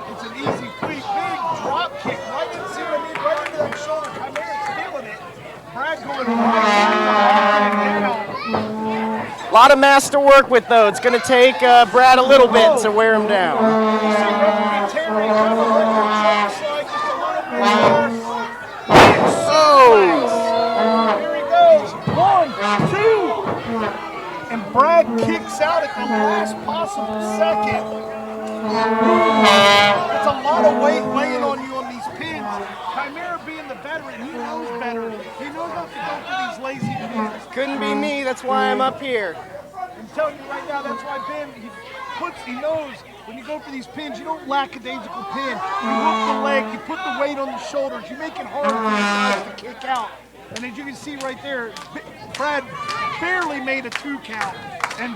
It's an easy feat. Big drop kick right into that shoulder. Chimera's feeling it. Brad going right down. A lot of mass to work with, though. It's going to take Brad a little bit to wear him down. You see referee Terry kind of like just a little bit more. Oh! Here he goes. 1, 2. And Brad kicks out at the last possible second. It's a lot of weight weighing on you on these pins. Chimera being the veteran, he knows better. He knows not to go for these lazy pins. Couldn't be me. That's why I'm up here. I'm telling you right now, that's why Ben, he knows when you go for these pins, you don't lackadaisical pin. You hook the leg, you put the weight on the shoulders, you make it hard for the guys to kick out. And as you can see right there, Brad barely made a 2 count.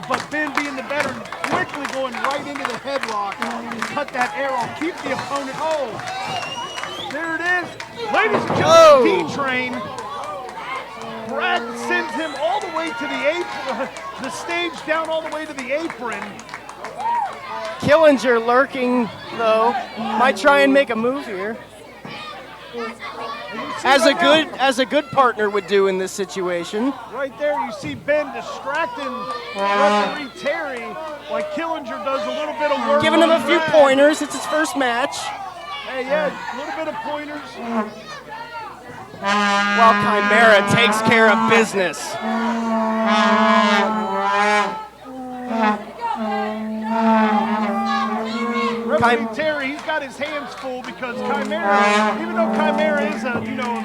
But Ben being the veteran, quickly going right into the headlock and cut that arrow, keep the opponent. Oh, there it is. Ladies and gentlemen, D-Train. Brad sends him all the way to the apron, the stage down all the way to the apron. Killinger lurking, though. Might try and make a move here. As a good partner would do in this situation. Right there, you see Ben distracting referee Terry, while Killinger does a little bit of work. Giving him a few pointers. It's his first match. Hey, yeah, a little bit of pointers. While Chimera takes care of business. Referee Terry, he's got his hands full because Chimera, even though Chimera is a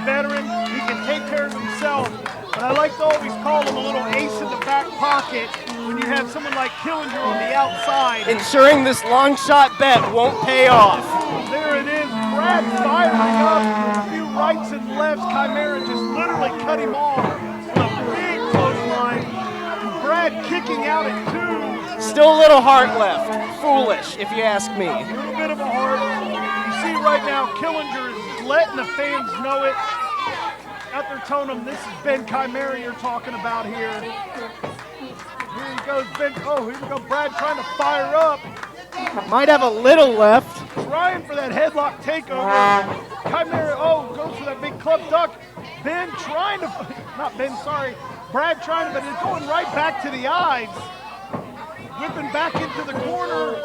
veteran, he can take care of himself. But I like to always call him a little ace in the back pocket when you have someone like Killinger on the outside. Ensuring this long shot bet won't pay off. There it is, Brad firing up a few rights and lefts. Chimera just literally cut him off with a big clothesline. And Brad kicking out at 2. Still a little heart left. Foolish, if you ask me. A little bit of a heart. You see right now, Killinger is letting the fans know it. Out there telling them this is Ben Chimera you're talking about here. Here he goes, Ben. Oh, here we go. Brad trying to fire up. Might have a little left. Trying for that headlock takeover. Chimera, goes for that big club duck. Ben trying to, not Ben, sorry. Brad trying to, but it's going right back to the eyes. Whipping back into the corner.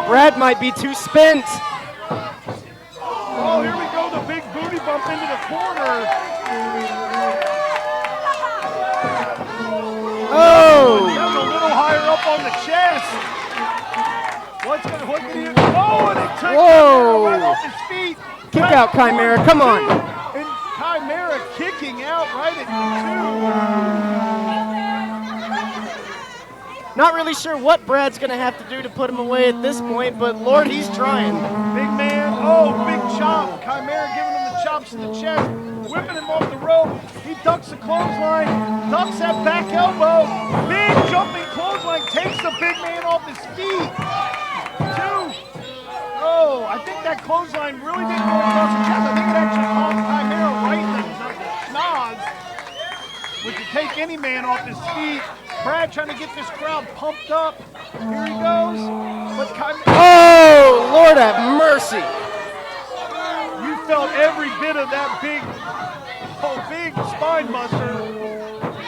Brad might be too spent. Oh, here we go, the big booty bump into the corner. Oh! That was a little higher up on the chest. What did he do? Oh, and it took Chimera right off his feet. Kick out, Chimera, come on. And Chimera kicking out right at 2. Not really sure what Brad's going to have to do to put him away at this point, but Lord, he's trying. Big man, big chop. Chimera giving him the chops in the chest, whipping him off the rope. He ducks the clothesline, ducks that back elbow. Big jumping clothesline, takes the big man off his feet. 2. Oh, I think that clothesline really didn't go across the chest. I think it actually caught Chimera right in the schnoz, which would take any man off his feet. Brad trying to get this crowd pumped up. Here he goes. But oh, Lord have mercy. You felt every bit of that big spine buster.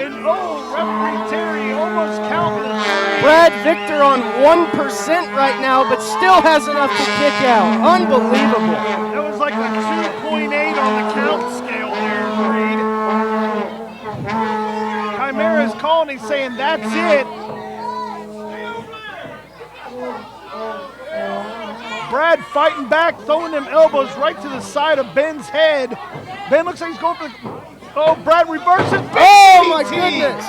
And referee Terry almost counting the 3. Brad Victor on 1% right now, but still has enough to kick out. Unbelievable. That was like a 2.8 on the count scale there, Reed. Chimera's calling, he's saying, that's it. Brad fighting back, throwing them elbows right to the side of Ben's head. Ben looks like he's going for the... Oh, Brad reverses. Oh, my goodness.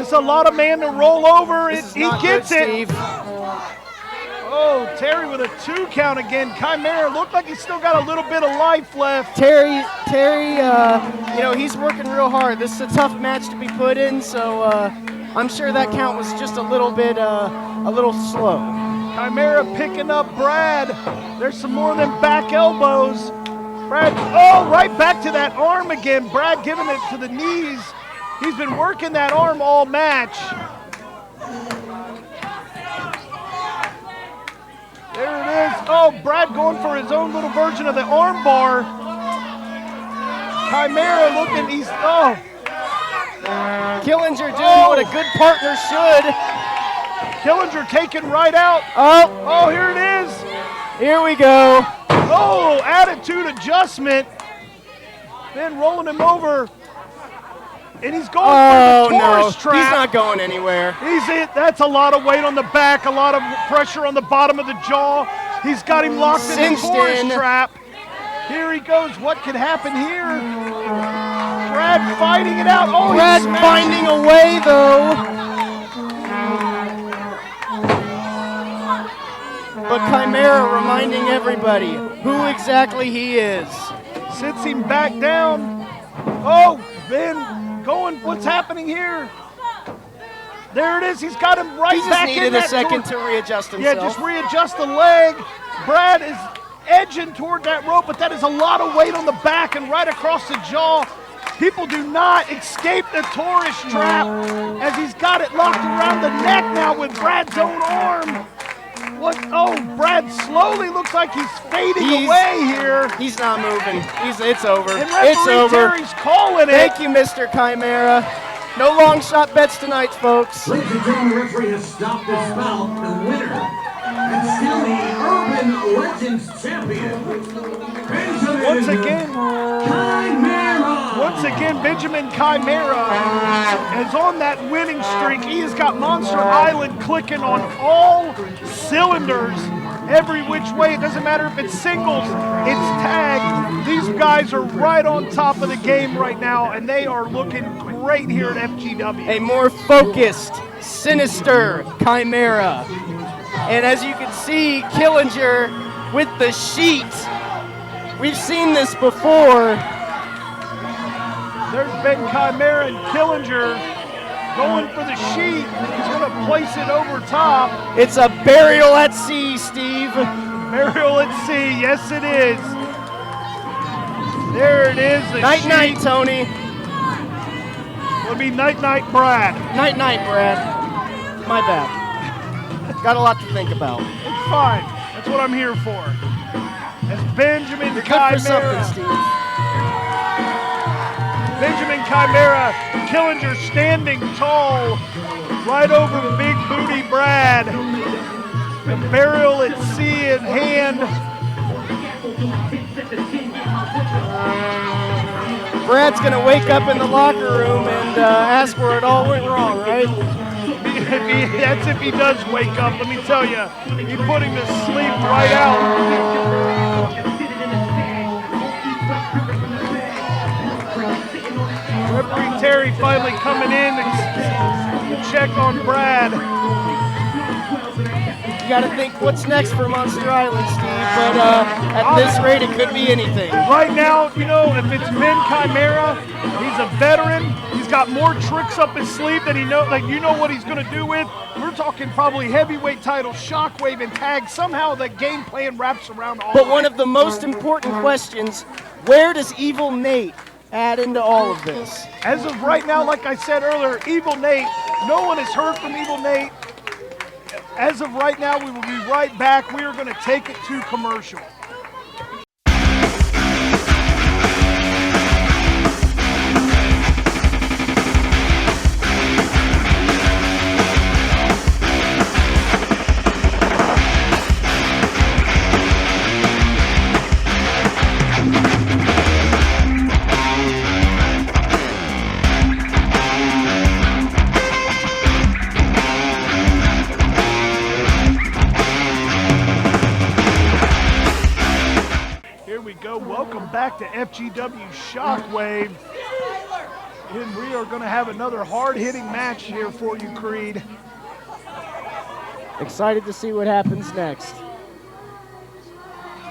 It's a lot of man to roll over. He gets it. Steve. Oh, Terry with a 2 count again. Chimera looked like he's still got a little bit of life left. Terry, he's working real hard. This is a tough match to be put in, so I'm sure that count was just a little slow. Chimera picking up Brad. There's some more of them back elbows. Brad, right back to that arm again. Brad giving it to the knees. He's been working that arm all match. There it is. Oh, Brad going for his own little version of the arm bar. Chimera looking, Killinger doing what a good partner should. Killinger taken right out. Oh, here it is. Here we go. Oh, attitude adjustment. Then rolling him over. And he's going for the Taurus trap. He's not going anywhere. That's a lot of weight on the back, a lot of pressure on the bottom of the jaw. He's got him locked in the Taurus trap. Here he goes. What could happen here? Brad fighting it out. Oh, Brad finding a way, though. But Chimera reminding everybody who exactly he is. Sits him back down. Oh, Ben going. What's happening here? There it is. He's got him right back in that. He just needed a second to readjust himself. Yeah, just readjust the leg. Brad is edging toward that rope, but that is a lot of weight on the back and right across the jaw. People do not escape the tourist trap as he's got it locked around the neck now with Brad's own arm. What? Oh, Brad slowly looks like he's fading away here. He's not moving. It's over. And referee It's over. Terry's calling it. Thank you, Mr. Chimera. No long shot bets tonight, folks. Ladies and gentlemen, the referee has stopped this bout. The winner and still the Urban Legends champion, Benjamin Once again, Benjamin Chimera is on that winning streak. He has got Monster Island clicking on all cylinders every which way. It doesn't matter if it's singles, it's tag. These guys are right on top of the game right now, and they are looking great here at FGW. A more focused, sinister Chimera. And as you can see, Killinger with the sheet. We've seen this before. There's Ben Chimera and Killinger going for the sheet. He's going to place it over top. It's a burial at sea, Steve. Burial at sea, yes it is. There it is. Night-night, Tony. It'll be night-night, Brad. Night-night, Brad. My bad. Got a lot to think about. It's fine. That's what I'm here for. As Benjamin You're Chimera. good for something, Steve. Benjamin Chimera, Killinger standing tall, right over Big Booty Brad. The burial at sea in hand. Brad's gonna wake up in the locker room and ask where it all went wrong, right? That's if he does wake up, let me tell you. He put him to sleep right out. Referee Terry finally coming in to check on Brad. You got to think what's next for Monster Island, Steve, but at this rate, it could be anything. Right now, you know, if it's Ben Chimera, he's a veteran. He's got more tricks up his sleeve than he knows. Like, you know what he's going to do with. We're talking probably heavyweight title, Shockwave, and tag. Somehow the game plan wraps around all. But one of the most important questions: where does Evil Nate add into all of this? As of right now, like I said earlier, Evil Nate. No one has heard from Evil Nate. As of right now, we will be right back. We are going to take it to commercial. Welcome back to FGW Shockwave. And we are going to have another hard-hitting match here for you, Creed. Excited to see what happens next.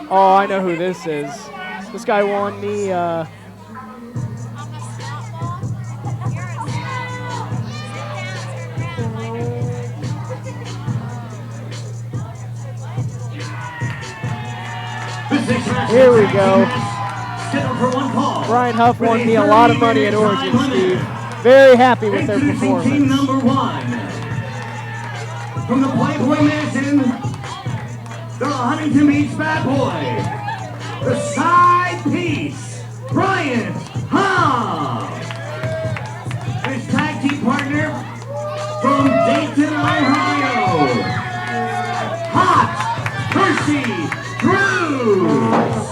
Oh, I know who this is. This guy won me here we go. Brian Huff won me a lot of money at Origin, Steve. Very happy with their performance. Team number 1. From the Playboy Mansion, the Huntington Beach Bad Boy, the side piece, Brian Huff. His tag team partner from Dayton, Ohio, Hot Percy Drews.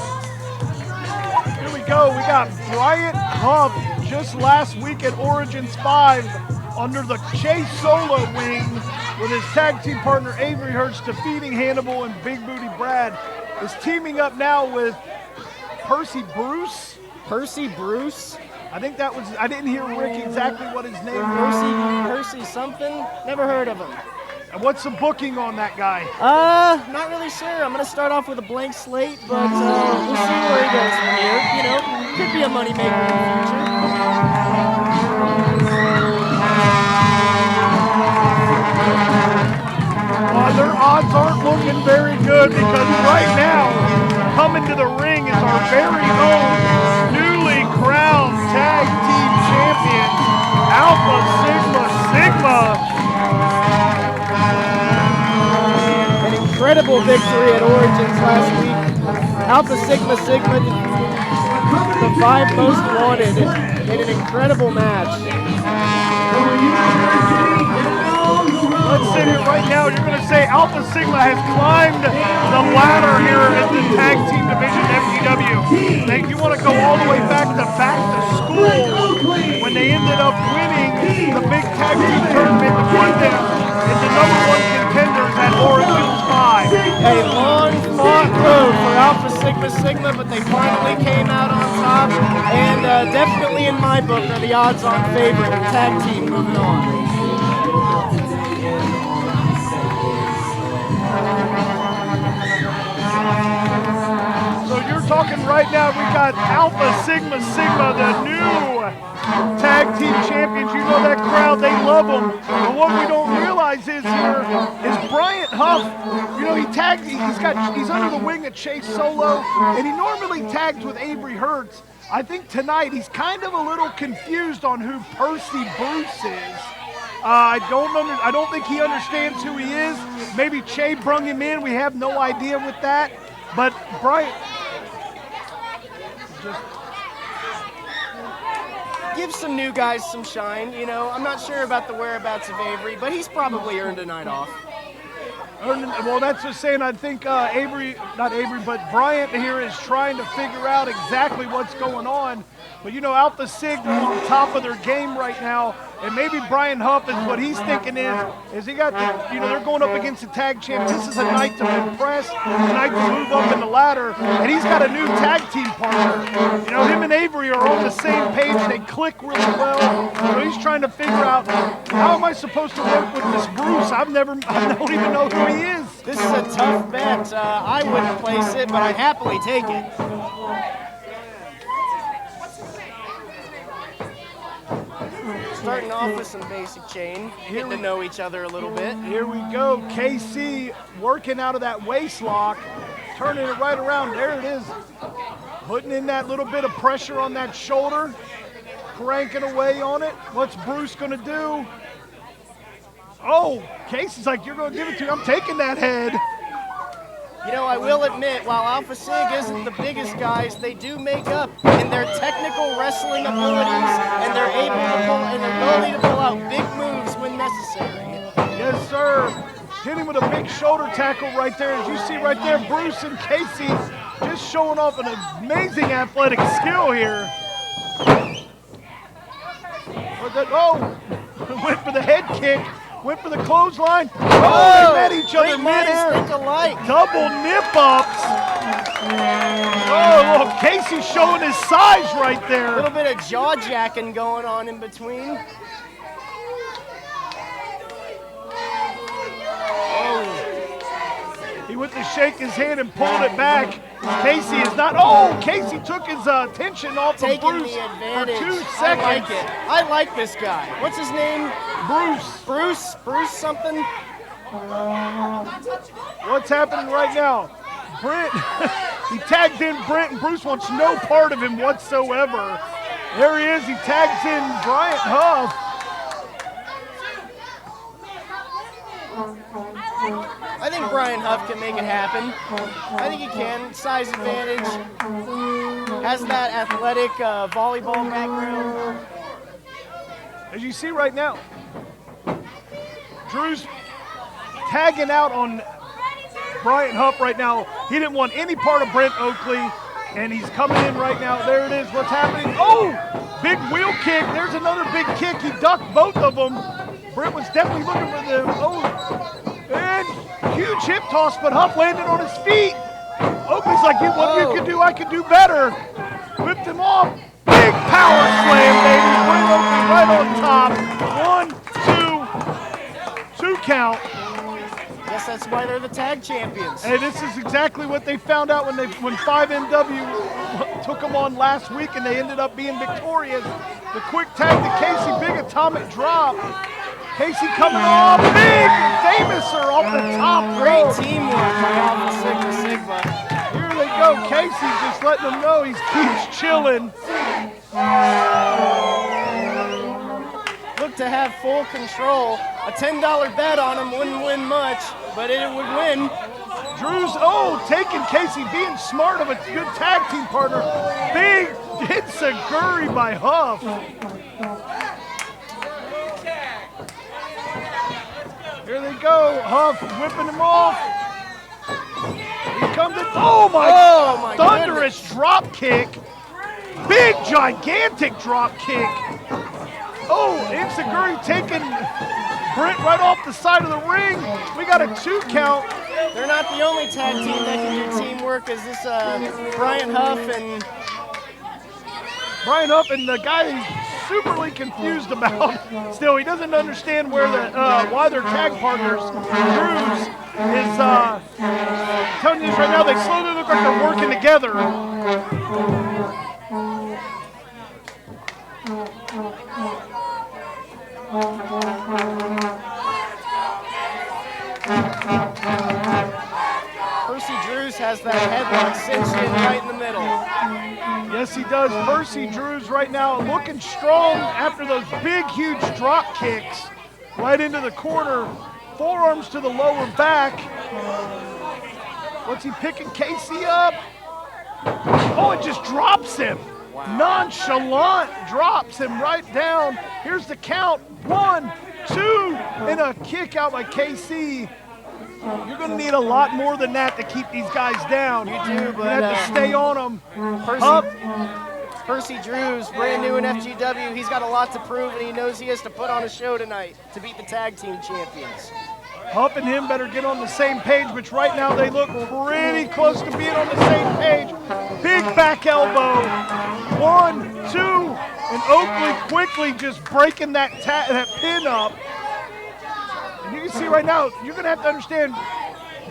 Here we go. We got Bryant Huff just last week at Origins 5 under the Chase Solo wing with his tag team partner Avery Hertz defeating Hannibal and Big Booty Brad. Is teaming up now with Percy Bruce. Percy Bruce? I think that was, I didn't hear Rick exactly what his name was. Percy something? Never heard of him. And what's the booking on that guy? Not really sure. I'm going to start off with a blank slate, but we'll see where he goes from here. You know, could be a moneymaker in the future. Their odds aren't looking very good because right now, coming to the ring is our very own newly crowned tag team champions, Alpha Sigma Sigma. An incredible victory at Origins last week. Alpha Sigma Sigma the 5 most wanted in an incredible match. Let's sit here right now. You're going to say Alpha Sigma has climbed the ladder here in the tag team division FGW. Now, you want to go all the way back to school when they ended up winning the big tag team tournament to put them in the #1 contenders at Origins 5. A long fought road for Alpha Sigma Sigma, but they finally came out on top, and definitely in my book are the odds-on favorite tag team moving on. So you're talking right now, we got Alpha Sigma Sigma, the new tag team champions. You know that crowd, they love them. But what we don't realize is here is Bryant Huff, you know, he's under the wing of Chase Solo, and he normally tags with Avery Hertz. I think tonight he's kind of a little confused on who Percy Bruce is. I don't think he understands who he is. Maybe Che brung him in. We have no idea with that. But Bryant, give some new guys some shine, you know. I'm not sure about the whereabouts of Avery, but he's probably earned a night off. Well, that's just saying, I think but Bryant here is trying to figure out exactly what's going on. But, you know, Alpha Sigma on top of their game right now, and maybe Brian Huff is what he's thinking is he got the, you know, they're going up against the tag champs. This is a night to impress, a night to move up in the ladder, and he's got a new tag team partner. You know, him and Avery are on the same page. They click really well. So he's trying to figure out, how am I supposed to work with this Bruce? I don't even know who he is. This is a tough bet. I wouldn't place it, but I'd happily take it. Starting off with some basic chain, getting to know each other a little bit. Here we go, KC working out of that waist lock, turning it right around. There it is, putting in that little bit of pressure on that shoulder, cranking away on it. What's Bruce gonna do? Oh, Casey's like, you're gonna give it to me. I'm taking that head. You know, I will admit, while Alpha Sig isn't the biggest guys, they do make up in their technical wrestling abilities and their ability to pull out big moves when necessary. Yes, sir. Hitting with a big shoulder tackle right there. As you see right there, Bruce and Casey just showing off an amazing athletic skill here. Went for the head kick. Went for the clothesline. Oh, they met each other midair. Double nip-ups. Oh, look, Casey's showing his size right there. A little bit of jaw-jacking going on in between. Oh. He went to shake his hand and pulled it back. Casey is not. Oh, Casey took his attention off of Bruce the advantage. for 2 seconds. I like it. I like this guy. What's his name? Bruce something. What's happening right now? Brent, he tagged in Brent, and Bruce wants no part of him whatsoever. There he is. He tags in Bryant Huff. I think Brian Huff can make it happen. I think he can. Size advantage. Has that athletic volleyball background. As you see right now, Drew's tagging out on Bryant Huff right now. He didn't want any part of Brent Oakley, and he's coming in right now. There it is. What's happening? Oh, big wheel kick. There's another big kick. He ducked both of them. Brent was definitely looking for them. Oh, and huge hip toss, but Huff landed on his feet. Oakley's like, what you can do, I can do better. Whipped him off. Big power slam, baby. Brent Oakley right on top. 1, 2 count. Guess that's why they're the tag champions. Hey, this is exactly what they found out when 5MW took them on last week, and they ended up being victorious. The quick tag to Casey, big atomic drop. Casey coming off, big famouser off the top. Great teamwork by Alpha Sigma Sigma. Here they go. go. Casey just letting him know he keeps chilling. Look to have full control. A $10 bet on him wouldn't win much, but it would win. Drew's, taking Casey, being smart of a good tag team partner. Big enziguri by Huff. Here they go, Huff whipping him off. He comes in, oh my thunderous goodness. Drop kick. Big, gigantic drop kick. Oh, enziguri taking Brent right off the side of the ring. We got a 2 count. They're not the only tag team that can do teamwork. Is this Brian Huff and the guy he's superly confused about. Still, he doesn't understand where why they're tag partners. Drews is telling you this right now. They slowly look like they're working together. Percy Drews has that headlock cinched in right in the middle. Yes, he does. Percy Drews right now looking strong after those big, huge drop kicks right into the corner. Forearms to the lower back. What's he picking Casey up? Oh, it just drops him. Wow. Nonchalant drops him right down. Here's the count. 1, 2, and a kick out by KC. You're going to need a lot more than that to keep these guys down. You do, but you have to stay on them. Percy Drews, brand new in FGW. He's got a lot to prove, and he knows he has to put on a show tonight to beat the tag team champions. Huff and him better get on the same page, which right now they look pretty close to being on the same page. Big back elbow. 1, 2, and Oakley quickly just breaking that pin up. And you can see right now, you're going to have to understand,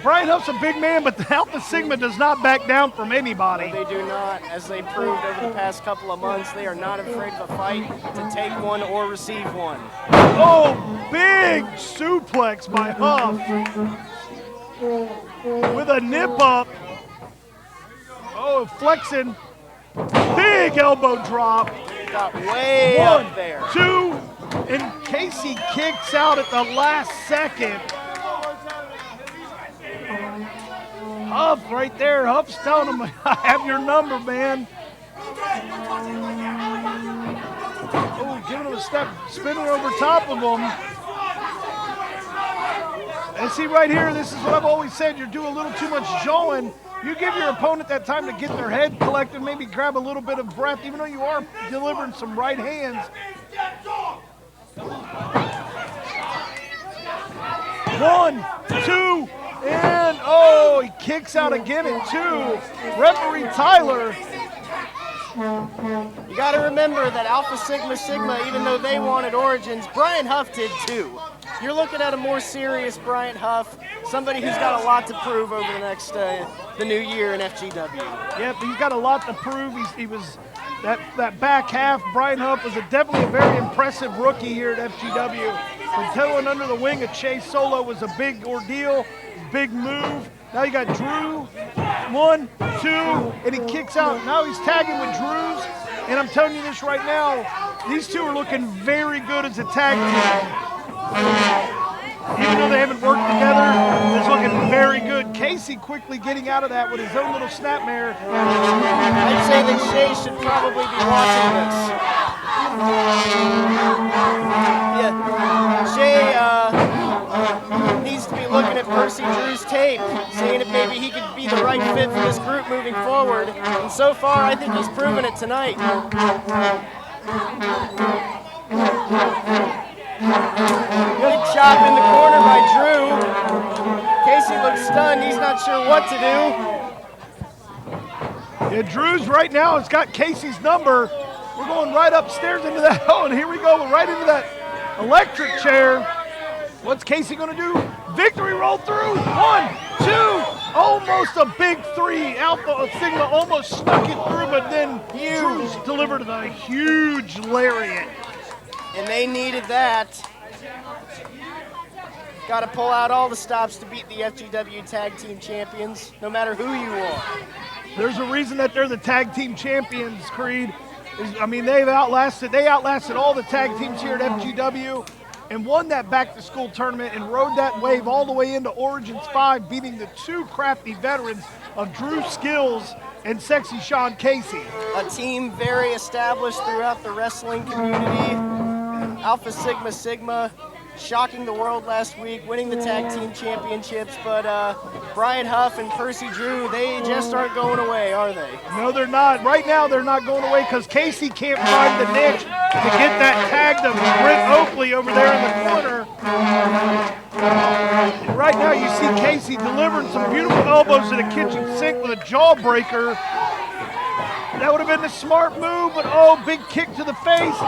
Brian Huff's a big man, but the Alpha Sigma does not back down from anybody. No, they do not. As they proved over the past couple of months, they are not afraid of a fight to take one or receive one. Oh, big suplex by Huff with a nip up. Oh, flexing. Big elbow drop. Got way 1, up there. 2, and Casey kicks out at the last second. Huff right there. Huff's telling him, I have your number, man. Oh, giving him a step, spinning over top of him. And see right here, this is what I've always said, you're doing a little too much jawing. You give your opponent that time to get their head collected, maybe grab a little bit of breath, even though you are delivering some right hands. 1, 2, and he kicks out again at 2. Referee Tyler. You got to remember that Alpha Sigma, even though they wanted Origins, Brian Huff did too. You're looking at a more serious Brian Huff, somebody who's got a lot to prove over the next, the new year in FGW. Yep, he's got a lot to prove. He was that back half. Brian Huff was definitely a very impressive rookie here at FGW. But going under the wing of Chase Solo was a big ordeal, big move. Now you got Drew, 1, 2, and he kicks out. Now he's tagging with Drews, and I'm telling you this right now, these two are looking very good as a tag team. Even though they haven't worked together, it's looking very good. Casey quickly getting out of that with his own little snapmare. I'd say that Shay should probably be watching this. Yeah, Shay needs to be looking at Percy Drew's tape, seeing if maybe he could be the right fit for this group moving forward. And so far, I think he's proven it tonight. Good chop in the corner by Drew. Casey looks stunned. He's not sure what to do. Yeah, Drew's right now has got Casey's number. We're going right upstairs into that. Oh, and here we go, right into that electric chair. What's Casey going to do? Victory roll through. 1, 2. Almost a big 3. Alpha Sigma almost snuck it through, but then Drew's delivered a huge lariat. And they needed that. Got to pull out all the stops to beat the FGW Tag Team Champions, no matter who you are. There's a reason that they're the tag team champions, Creed. I mean, they outlasted all the tag teams here at FGW and won that back-to-school tournament and rode that wave all the way into Origins 5, beating the two crafty veterans of Drew Skills and Sexy Sean Casey. A team very established throughout the wrestling community. Alpha Sigma Sigma, shocking the world last week, winning the tag team championships, but Brian Huff and Percy Drew, they just aren't going away, are they? No, they're not. Right now, they're not going away because Casey can't find the niche to get that tag to Britt Oakley over there in the corner. And right now, you see Casey delivering some beautiful elbows to the kitchen sink with a jawbreaker. That would have been the smart move, but oh, big kick to the face.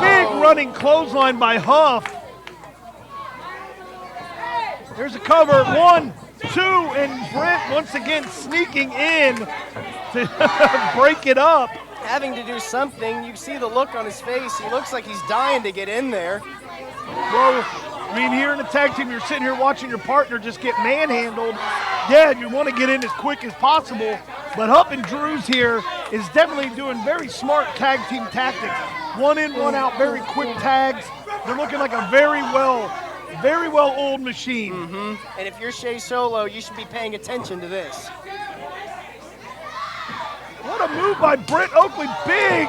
Big running clothesline by Huff. Here's a cover, 1, 2, and Britt once again sneaking in to break it up. Having to do something, you see the look on his face. He looks like he's dying to get in there. Well, I mean, here in the tag team, you're sitting here watching your partner just get manhandled. Yeah, you want to get in as quick as possible, but Huff and Drew's here is definitely doing very smart tag team tactics. 1 in, 1 out, very quick tags. They're looking like a very well-oiled machine. Mm-hmm. And if you're Shea Solo, you should be paying attention to this. What a move by Britt Oakley. Big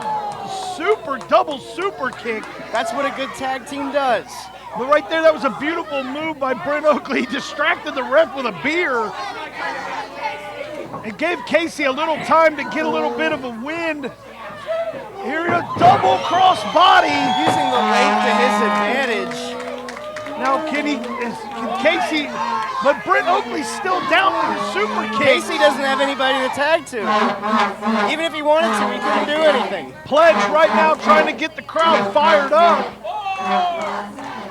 double super kick. That's what a good tag team does. But right there, that was a beautiful move by Britt Oakley. He distracted the ref with a beer and gave Casey a little time to get a little bit of a wind. Here, a double cross body. Using the leg to his advantage. Now, can Casey, but Britt Oakley's still down for the super kick. Casey doesn't have anybody to tag to. Even if he wanted to, he couldn't do anything. Pledge right now trying to get the crowd fired up.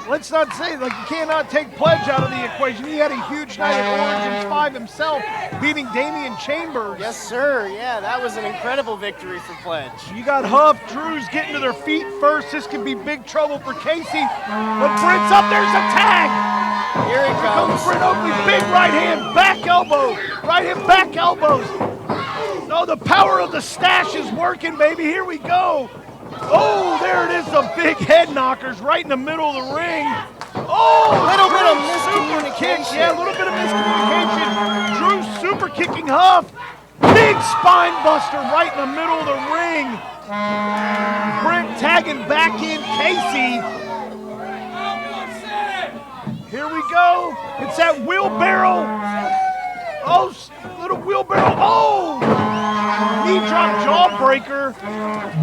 Let's not say, like, you cannot take Pledge out of the equation. He had a huge night at Origins 5 himself, beating Damian Chambers. Yes, sir. Yeah, that was an incredible victory for Pledge. You got Huff, Drew's getting to their feet first. This could be big trouble for Casey. But Britt's up, there's a tag. Here he comes. Britt Oakley, big right hand, back elbow. Right hand, back elbows. Oh, the power of the stash is working, baby. Here we go. Oh, there it is, the big head knockers right in the middle of the ring. Oh, a little bit of miscommunication. miscommunication. Yeah, a little bit of miscommunication. Drew super kicking Huff. Big spine buster right in the middle of the ring. Brent tagging back in Casey. Here we go. It's that wheelbarrow. Oh, little wheelbarrow. Oh, knee drop jawbreaker.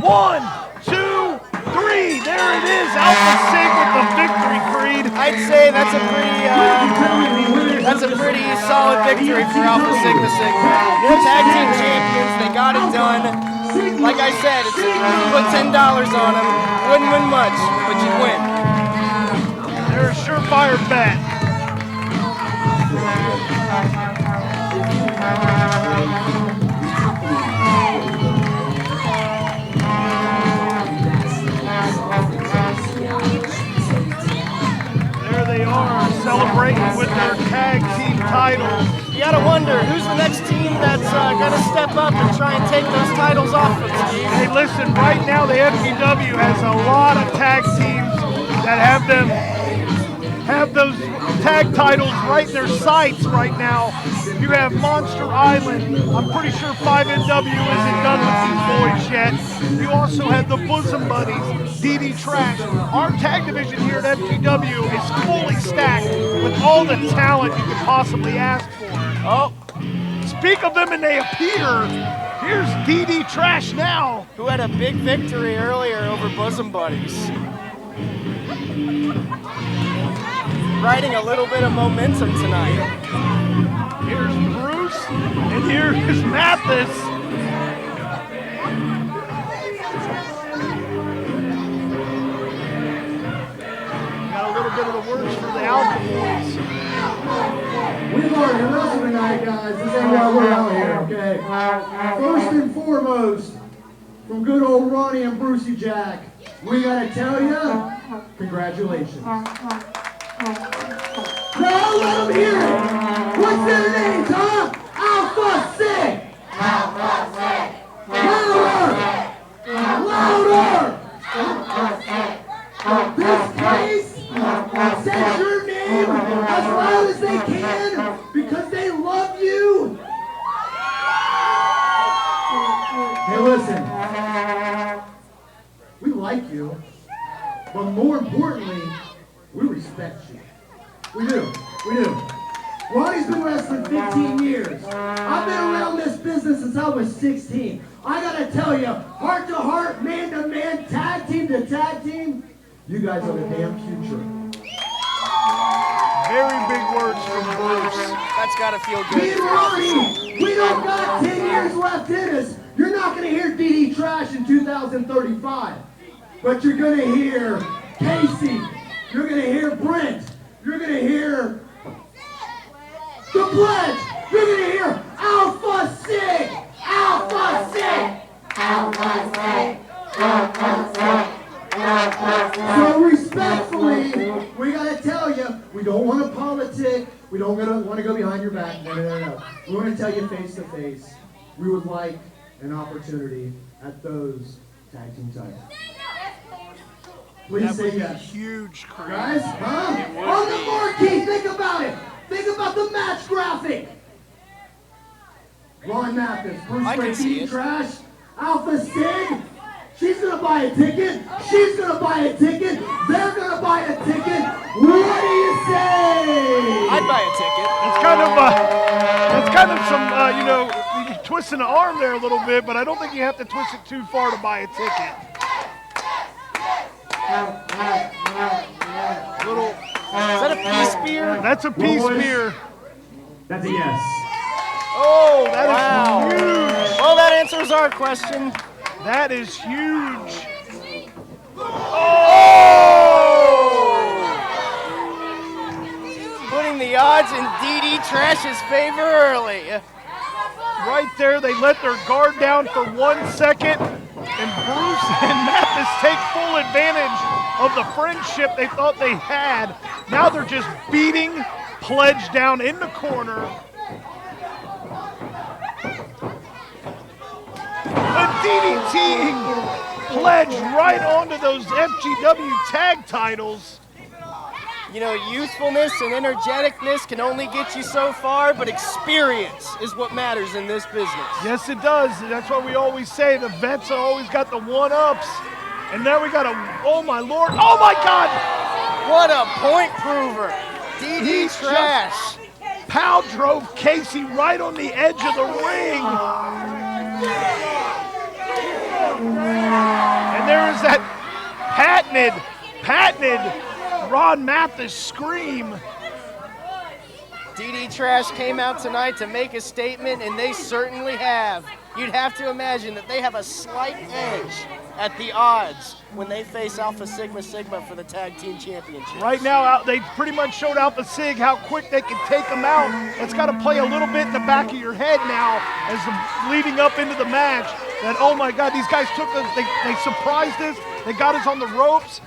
1, 2, 3. There it is. Alpha Sig with the victory, Creed. I'd say that's a pretty solid victory for Alpha Sigma Sigma. Tag team champions, they got it done. Like I said, if you put $10 on them, wouldn't win much, but you'd win. They're a surefire bet. There they are, celebrating with their tag team titles. You gotta wonder, who's the next team that's gonna step up and try and take those titles off them, Steve? Hey, listen, right now the FGW has a lot of tag teams that have those tag titles right in their sights right now. You have Monster Island. I'm pretty sure 5NW isn't done with these boys yet. You also have the Bosom Buddies, DD Trash. Our tag division here at FGW is fully stacked with all the talent you could possibly ask for. Oh, speak of them and they appear. Here's DD Trash now. Who had a big victory earlier over Bosom Buddies. Riding a little bit of momentum tonight. Here's Bruce, and here's Mathis. Got a little bit of the words for the Alpha Boys. We've already wrestled tonight, guys. This ain't why we're out here, okay? First and foremost, from good old Ronnie and Brucey Jack, we gotta tell you, congratulations. Now let them hear it. What's their names, huh? Alpha Sig. more importantly, we respect you. We do. We do. Ronnie's been wrestling 15 years. I've been around this business since I was 16. I gotta tell you, heart to heart, man to man, tag team to tag team, you guys are the damn future. Very big words from Bruce. That's gotta feel good. Me and Ronnie, we don't got 10 years left in us. You're not gonna hear DD Trash in 2035. But you're gonna hear Casey. You're gonna hear Brent. You're gonna hear The Pledge. You're gonna hear Alpha Sig. Alpha Sig. Alpha Sig. Alpha Sig. So respectfully, we gotta tell you, we don't want to politic. We don't want to go behind your back. No. We want to tell you face to face. We would like an opportunity at those tag team titles. Please That say would be yes. huge, Creed. Guys, huh? On the marquee, think about it. Think about the match graphic. Ron Mathis, Bruce Ray, DD Trash, Alpha Sig. She's gonna buy a ticket. She's gonna buy a ticket. They're gonna buy a ticket. What do you say? I'd buy a ticket. It's kind of some, you know, you're twisting the arm there a little bit, but I don't think you have to twist it too far to buy a ticket. Is that a peace beer? That's a peace beer. That's a yes. Oh, that Wow. is huge. Well, that answers our question. That is huge. Putting the odds in DD Trash's favor early. Right there, they let their guard down for 1 second, and Bruce and Mathis take full advantage of the friendship they thought they had. Now they're just beating Pledge down in the corner. And DDTing Pledge right onto those FGW tag titles. You know, youthfulness and energeticness can only get you so far, but experience is what matters in this business. Yes, it does. That's what we always say. The vets have always got the one-ups. And now we got a, oh my Lord, oh my God! What a point prover. DD Trash. Pow drove Casey right on the edge of the ring. And there is that patented Ron Mathis scream. DD Trash came out tonight to make a statement, and they certainly have. You'd have to imagine that they have a slight edge at the odds when they face Alpha Sigma Sigma for the Tag Team Championship. Right now, they pretty much showed Alpha Sig how quick they can take them out. It's got to play a little bit in the back of your head now as leading up into the match. That, oh my God, these guys took us, they surprised us, they got us on the ropes.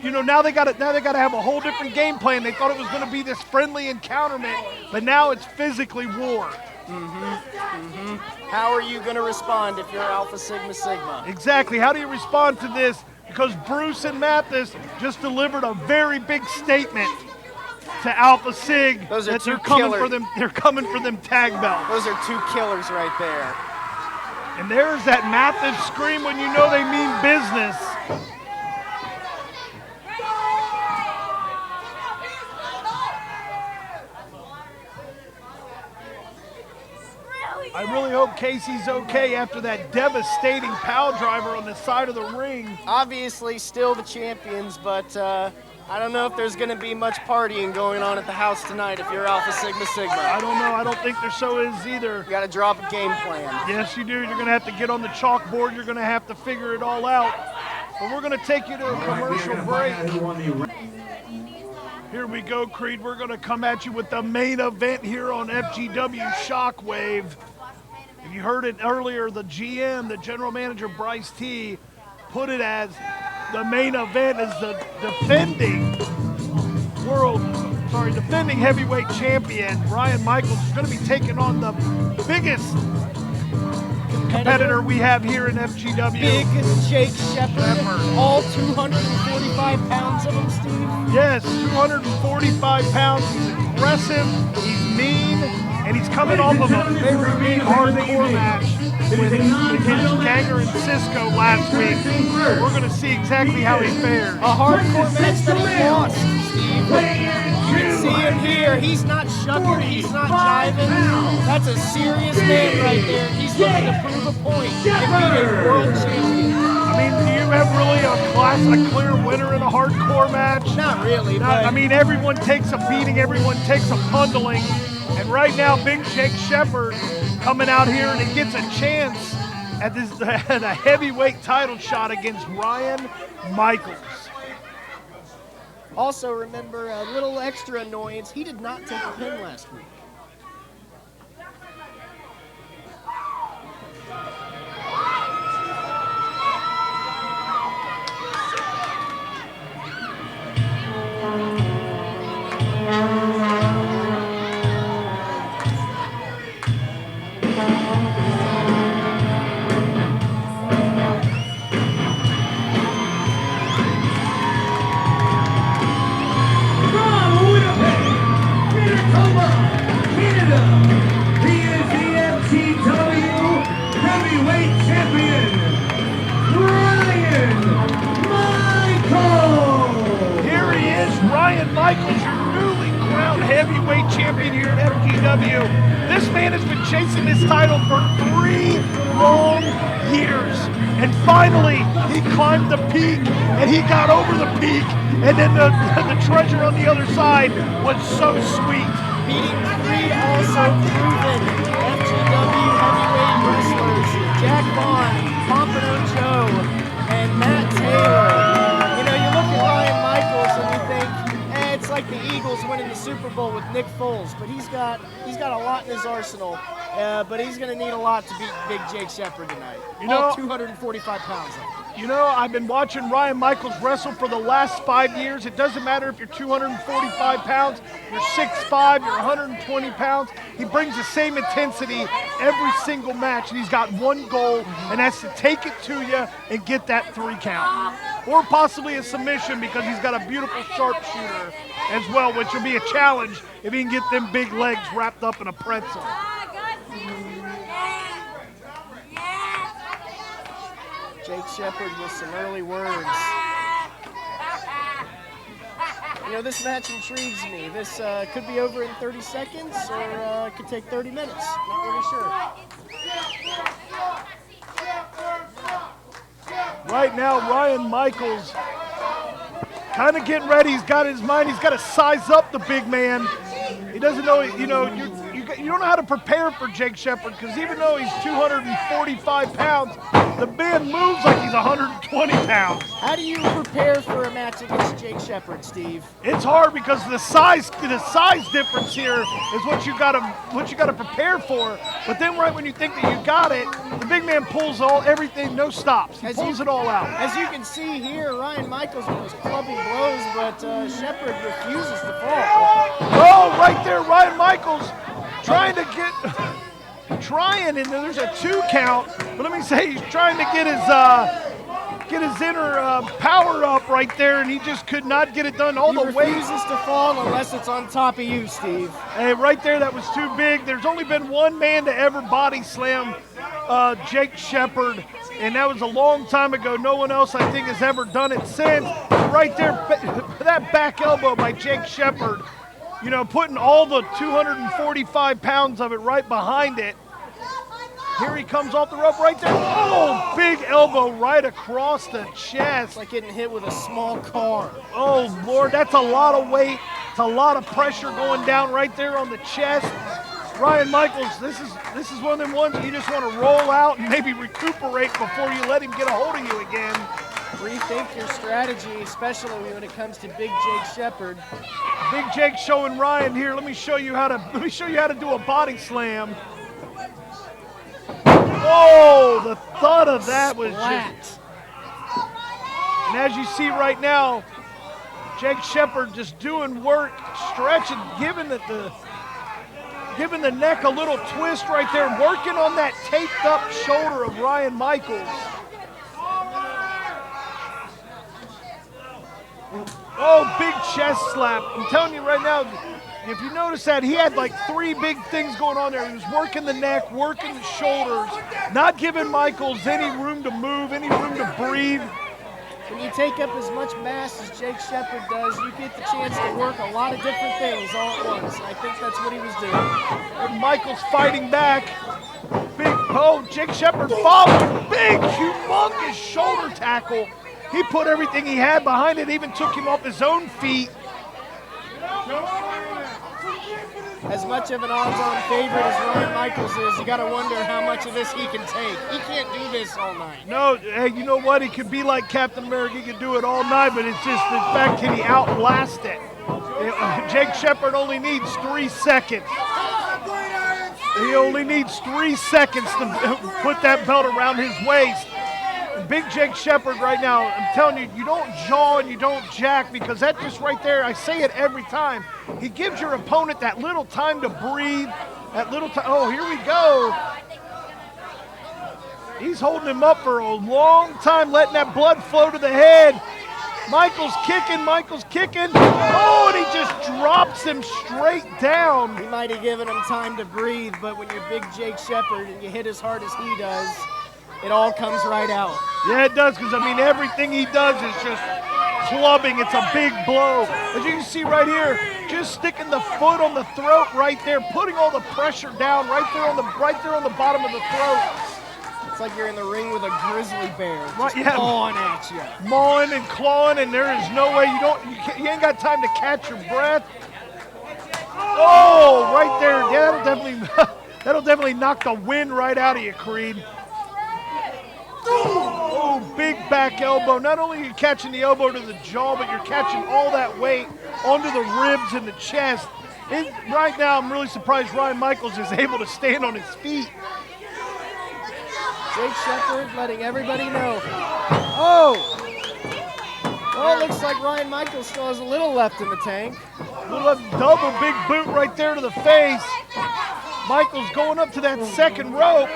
You know, now they got to have a whole different game plan. They thought it was going to be this friendly encounterment, but now it's physically war. How are you going to respond if you're Alpha Sigma Sigma? Exactly. How do you respond to this? Because Bruce and Mathis just delivered a very big statement to Alpha Sig Those are that two they're coming killers. for them. They're coming for them tag belts. Those are two killers right there. And there's that Mathis scream when you know they mean business. I really hope Casey's okay after that devastating power driver on the side of the ring. Obviously still the champions, but I don't know if there's going to be much partying going on at the house tonight if you're Alpha Sigma Sigma. I don't know. I don't think there so is either. You got to drop a game plan. Yes, you do. You're going to have to get on the chalkboard. You're going to have to figure it all out. But we're going to take you to a commercial break. Here we go, Creed. We're going to come at you with the main event here on FGW Shockwave. If you heard it earlier, the GM, the general manager, Bryce T, put it as the main event is the defending heavyweight champion, Ryan Michaels, is going to be taking on the biggest competitor we have here in FGW. Big Jake Shepard, all 245 pounds of him, Steve. Yes, 245 pounds. He's aggressive. He's mean. and he's coming off of a very big hardcore match against Ganger and Cisco last week. We're going to see exactly how he fares. A hardcore match that he lost, Steve. You can see him here. He's not shucking, he's not jiving. That's a serious man right there. He's looking to prove a point and be a world champion. I mean, do you have really a clear winner in a hardcore match? Not really. I mean, everyone takes a beating, everyone takes a bundling. And right now, Big Jake Shepard coming out here and he gets a chance at a heavyweight title shot against Ryan Michaels. Also, remember a little extra annoyance. He did not take a pin last week. Michaels, your newly crowned heavyweight champion here at FGW. This man has been chasing this title for 3 long years. And finally, he climbed the peak, and he got over the peak, and then the treasure on the other side was so sweet. Beating 3 also proven FGW heavyweight wrestlers, Jack Vaughn, Pompano Joe, and Matt Taylor. You know, you look at Ryan Michaels and you think, it's like the Eagles winning the Super Bowl with Nick Foles, but he's got a lot in his arsenal, but he's going to need a lot to beat Big Jake Shepard tonight. You know, all 245 pounds. You know, I've been watching Ryan Michaels wrestle for the last 5 years. It doesn't matter if you're 245 pounds, you're 6'5", you're 120 pounds. He brings the same intensity every single match, and he's got one goal, and that's to take it to you and get that 3 count. Or possibly a submission because he's got a beautiful sharpshooter as well, which will be a challenge if he can get them big legs wrapped up in a pretzel. Jake Shepard with some early words. You know, this match intrigues me. This could be over in 30 seconds or could take 30 minutes. Not really sure. Right now, Ryan Michaels kind of getting ready. He's got his mind. He's got to size up the big man. He doesn't know, you know, you don't know how to prepare for Jake Shepard because even though he's 245 pounds, the man moves like he's 120 pounds. How do you prepare for a match against Jake Shepard, Steve? It's hard because the size difference here is what you gotta prepare for. But then right when you think that you got it, the big man pulls everything, no stops. He pulls it all out. As you can see here, Ryan Michaels with those clubbing blows, but Shepard refuses to fall. Oh, right there, Ryan Michaels trying, and there's a 2 count. But let me say, he's trying to get his inner power up right there, and he just could not get it done. He refuses to fall unless it's on top of you, Steve. Hey, right there, that was too big. There's only been one man to ever body slam Jake Shepard, and that was a long time ago. No one else, I think, has ever done it since. Right there, that back elbow by Jake Shepard, you know, putting all the 245 pounds of it right behind it. Here he comes off the rope right there. Oh, big elbow right across the chest. It's like getting hit with a small car. Oh, Lord, that's a lot of weight. It's a lot of pressure going down right there on the chest. Ryan Michaels, this is one of them ones you just want to roll out and maybe recuperate before you let him get a hold of you again. Rethink your strategy, especially when it comes to Big Jake Shepard. Big Jake showing Ryan here. Let me show you how to do a body slam. Oh, the thud of that was just. And as you see right now, Jake Shepard just doing work, stretching, giving the neck a little twist right there, working on that taped up shoulder of Ryan Michaels. Oh, big chest slap. I'm telling you right now, If you notice that, he had like 3 big things going on there. He was working the neck, working the shoulders, not giving Michaels any room to move, any room to breathe. When you take up as much mass as Jake Shepard does, you get the chance to work a lot of different things all at once. I think that's what he was doing. And Michaels fighting back. Jake Shepard followed. Big, humongous shoulder tackle. He put everything he had behind it, even took him off his own feet. As much of an odds-on favorite as Ryan Michaels is, you got to wonder how much of this he can take. He can't do this all night. No, hey, you know what? He could be like Captain America. He could do it all night, but it's just the fact can he outlast it. Jake Shepard only needs 3 seconds. He only needs 3 seconds to put that belt around his waist. Big Jake Shepard right now, I'm telling you, you don't jaw and you don't jack, because that just right there, I say it every time, he gives your opponent that little time to breathe, that little time. Oh, here we go. He's holding him up for a long time, letting that blood flow to the head. Michaels kicking. Oh, and he just drops him straight down. He might have given him time to breathe, but when you're big Jake Shepard and you hit as hard as he does, it all comes right out. Yeah, it does, because, I mean, everything he does is just clubbing. It's a big blow. As you can see right here, just sticking the foot on the throat right there, putting all the pressure down right there on the bottom of the throat. It's like you're in the ring with a grizzly bear, just yeah. clawing at you. Mawing and clawing, and there is no way you ain't got time to catch your breath. Oh, right there. Yeah, that'll definitely knock the wind right out of you, Creed. Oh, big back elbow. Not only are you catching the elbow to the jaw, but you're catching all that weight onto the ribs and the chest. Right now, I'm really surprised Ryan Michaels is able to stand on his feet. Jake Shepard letting everybody know. Oh! Well, it looks like Ryan Michaels still has a little left in the tank. Little double big boot right there to the face. Michaels going up to that second rope.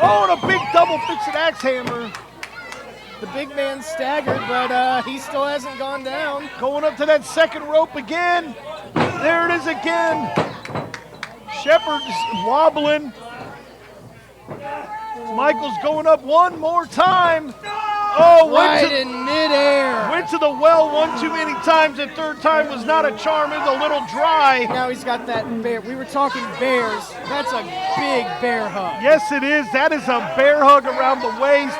Oh, and a big double fixed axe hammer. The big man staggered, but he still hasn't gone down. Going up to that second rope again. There it is again. Shepard's wobbling. Michaels going up one more time. Oh, right in midair. Went to the well one too many times. The third time was not a charm. It was a little dry. Now he's got that bear. We were talking bears. That's a big bear hug. Yes, it is. That is a bear hug around the waist.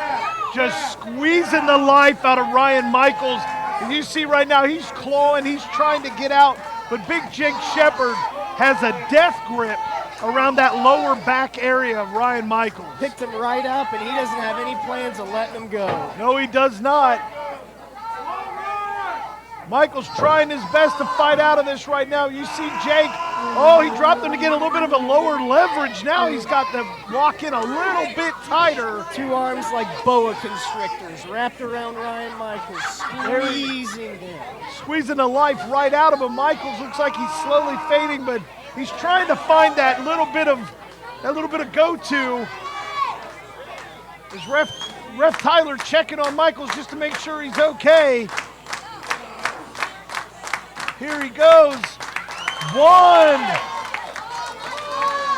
Just squeezing the life out of Ryan Michaels. And you see right now, he's clawing. He's trying to get out. But big Jake Shepard has a death grip around that lower back area of Ryan Michaels. Picked him right up, and he doesn't have any plans of letting him go. No, he does not. Michaels trying his best to fight out of this right now. You see Jake, oh, he dropped him to get a little bit of a lower leverage. Now he's got to lock in a little bit tighter. 2 arms like boa constrictors wrapped around Ryan Michaels, squeezing him. Squeezing the life right out of him. Michaels looks like he's slowly fading, but he's trying to find that little bit of go-to. Is Ref Tyler checking on Michaels just to make sure he's okay. Here he goes. 1.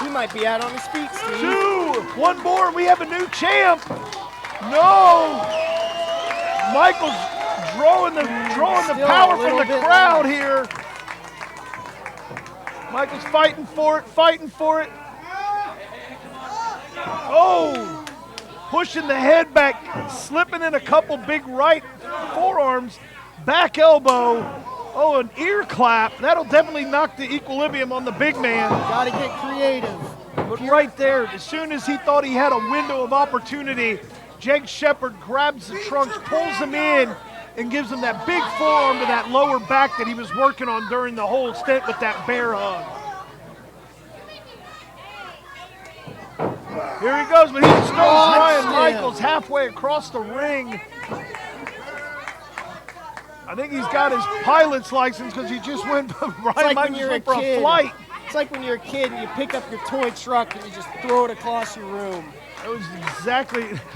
He might be out on his feet, Steve. 2. 1 more. We have a new champ. No. Michaels drawing the power from the crowd here. Michaels fighting for it. Oh, pushing the head back, slipping in a couple big right forearms, back elbow. Oh, an ear clap. That'll definitely knock the equilibrium on the big man. Got to get creative. But right there, as soon as he thought he had a window of opportunity, Jake Shepard grabs the trunks, pulls him in, and gives him that big forearm to that lower back that he was working on during the whole stint with that bear hug. Here he goes, but he just throws Ryan Michaels halfway across the ring. I think he's got his pilot's license because he just went Ryan Michaels went for a flight. It's like when you're a kid and you pick up your toy truck and you just throw it across your room. That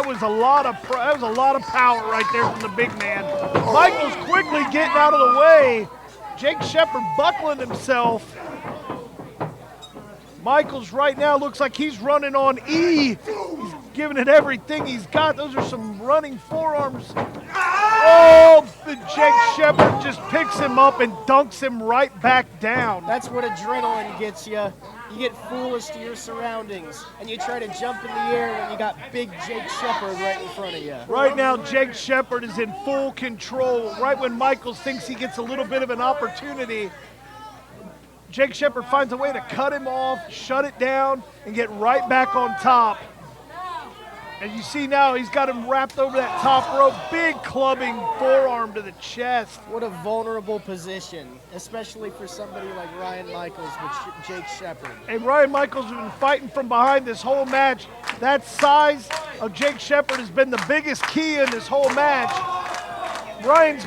was a lot of power right there from the big man. Michaels quickly getting out of the way. Jake Shepard buckling himself. Michaels right now looks like he's running on E. He's giving it everything he's got. Those are some running forearms. Oh, Jake Shepard just picks him up and dunks him right back down. That's what adrenaline gets you. You get foolish to your surroundings, and you try to jump in the air when you got big Jake Shepard right in front of you. Right now, Jake Shepard is in full control. Right when Michaels thinks he gets a little bit of an opportunity, Jake Shepard finds a way to cut him off, shut it down, and get right back on top. As you see now, he's got him wrapped over that top rope, big clubbing forearm to the chest. What a vulnerable position, especially for somebody like Ryan Michaels with Jake Shepard. And Ryan Michaels has been fighting from behind this whole match. That size of Jake Shepard has been the biggest key in this whole match. Ryan,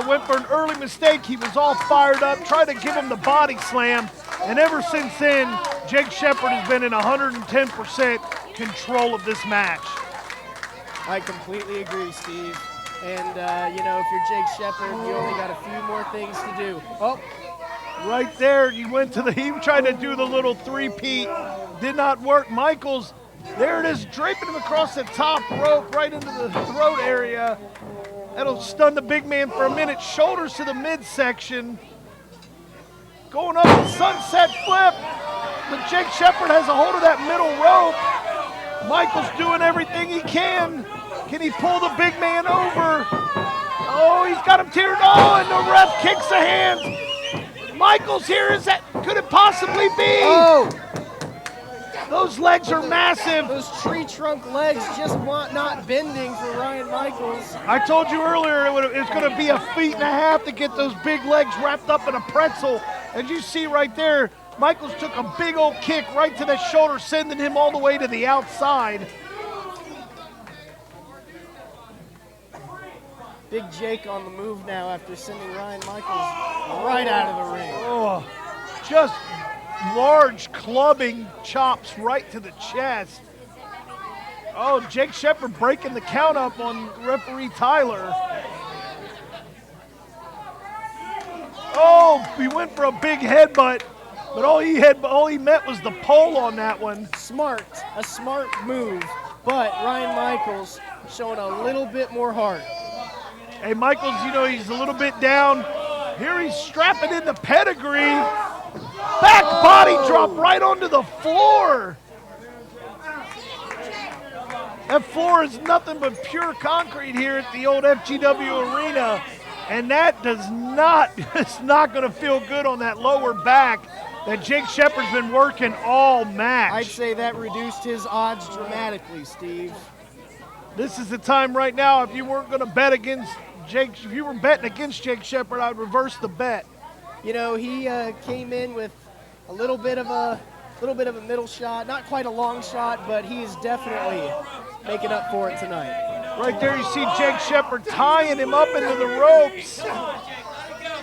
went for an early mistake. He was all fired up, tried to give him the body slam, and ever since then, Jake Shepard has been in 110% control of this match. I completely agree, Steve. And, if you're Jake Shepard, you only got a few more things to do. Oh, right there, he tried to do the little three-peat. Did not work. Michaels, there it is, draping him across the top rope right into the throat area. That'll stun the big man for a minute. Shoulders to the midsection. Going up the sunset flip. But Jake Shepard has a hold of that middle rope. Michaels doing everything he can. Can he pull the big man over? Oh, he's got him tiered. Oh, and the ref kicks the hands. Michaels here, could it possibly be? Oh! Those legs are massive. Those tree trunk legs just not bending for Ryan Michaels. I told you earlier it's going to be a feet and a half to get those big legs wrapped up in a pretzel. As you see right there, Michaels took a big old kick right to the shoulder, sending him all the way to the outside. Big Jake on the move now after sending Ryan Michaels right out of the ring. Oh, just large clubbing chops right to the chest. Oh, Jake Shepard breaking the count up on referee Tyler. Oh, he went for a big headbutt, but all he met was the pole on that one. A smart move, but Ryan Michaels showing a little bit more heart. Hey, Michaels, he's a little bit down. Here he's strapping in the pedigree. Back body drop right onto the floor. That floor is nothing but pure concrete here at the old FGW arena. And that it's not going to feel good on that lower back that Jake Shepard's been working all match. I'd say that reduced his odds dramatically, Steve. This is the time right now. If you weren't going to bet against if you were betting against Jake Shepard, I'd reverse the bet. He came in with a little bit of a middle shot, not quite a long shot, but he is definitely making up for it tonight. Right there, you see Jake Shepard tying him up into the ropes.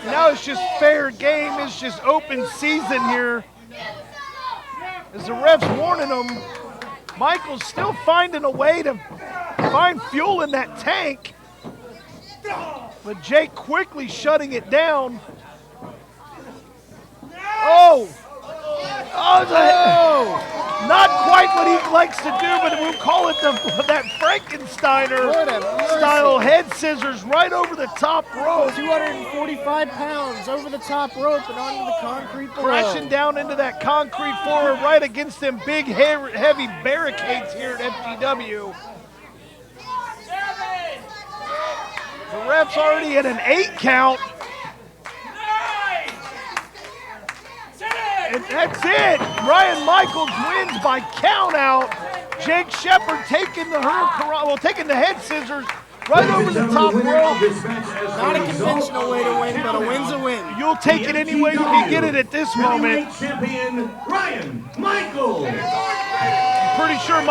Now it's just fair game. It's just open season here. As the ref's warning him, Michael's still finding a way to find fuel in that tank. But Jake quickly shutting it down. Oh! Not quite what he likes to do, but we'll call it that Frankensteiner style head scissors right over the top rope. 245 pounds over the top rope and onto the concrete below. Crashing down into that concrete floor right against them big heavy barricades here at FGW. The ref's already at an 8 count. And that's it. Ryan Michaels wins by count out. Jake Shepard taking the head scissors right over the top rope. Not a conventional way to win, but a win's a win. You'll take it any way you can get it at this moment. Champion Ryan Michaels. I'm pretty sure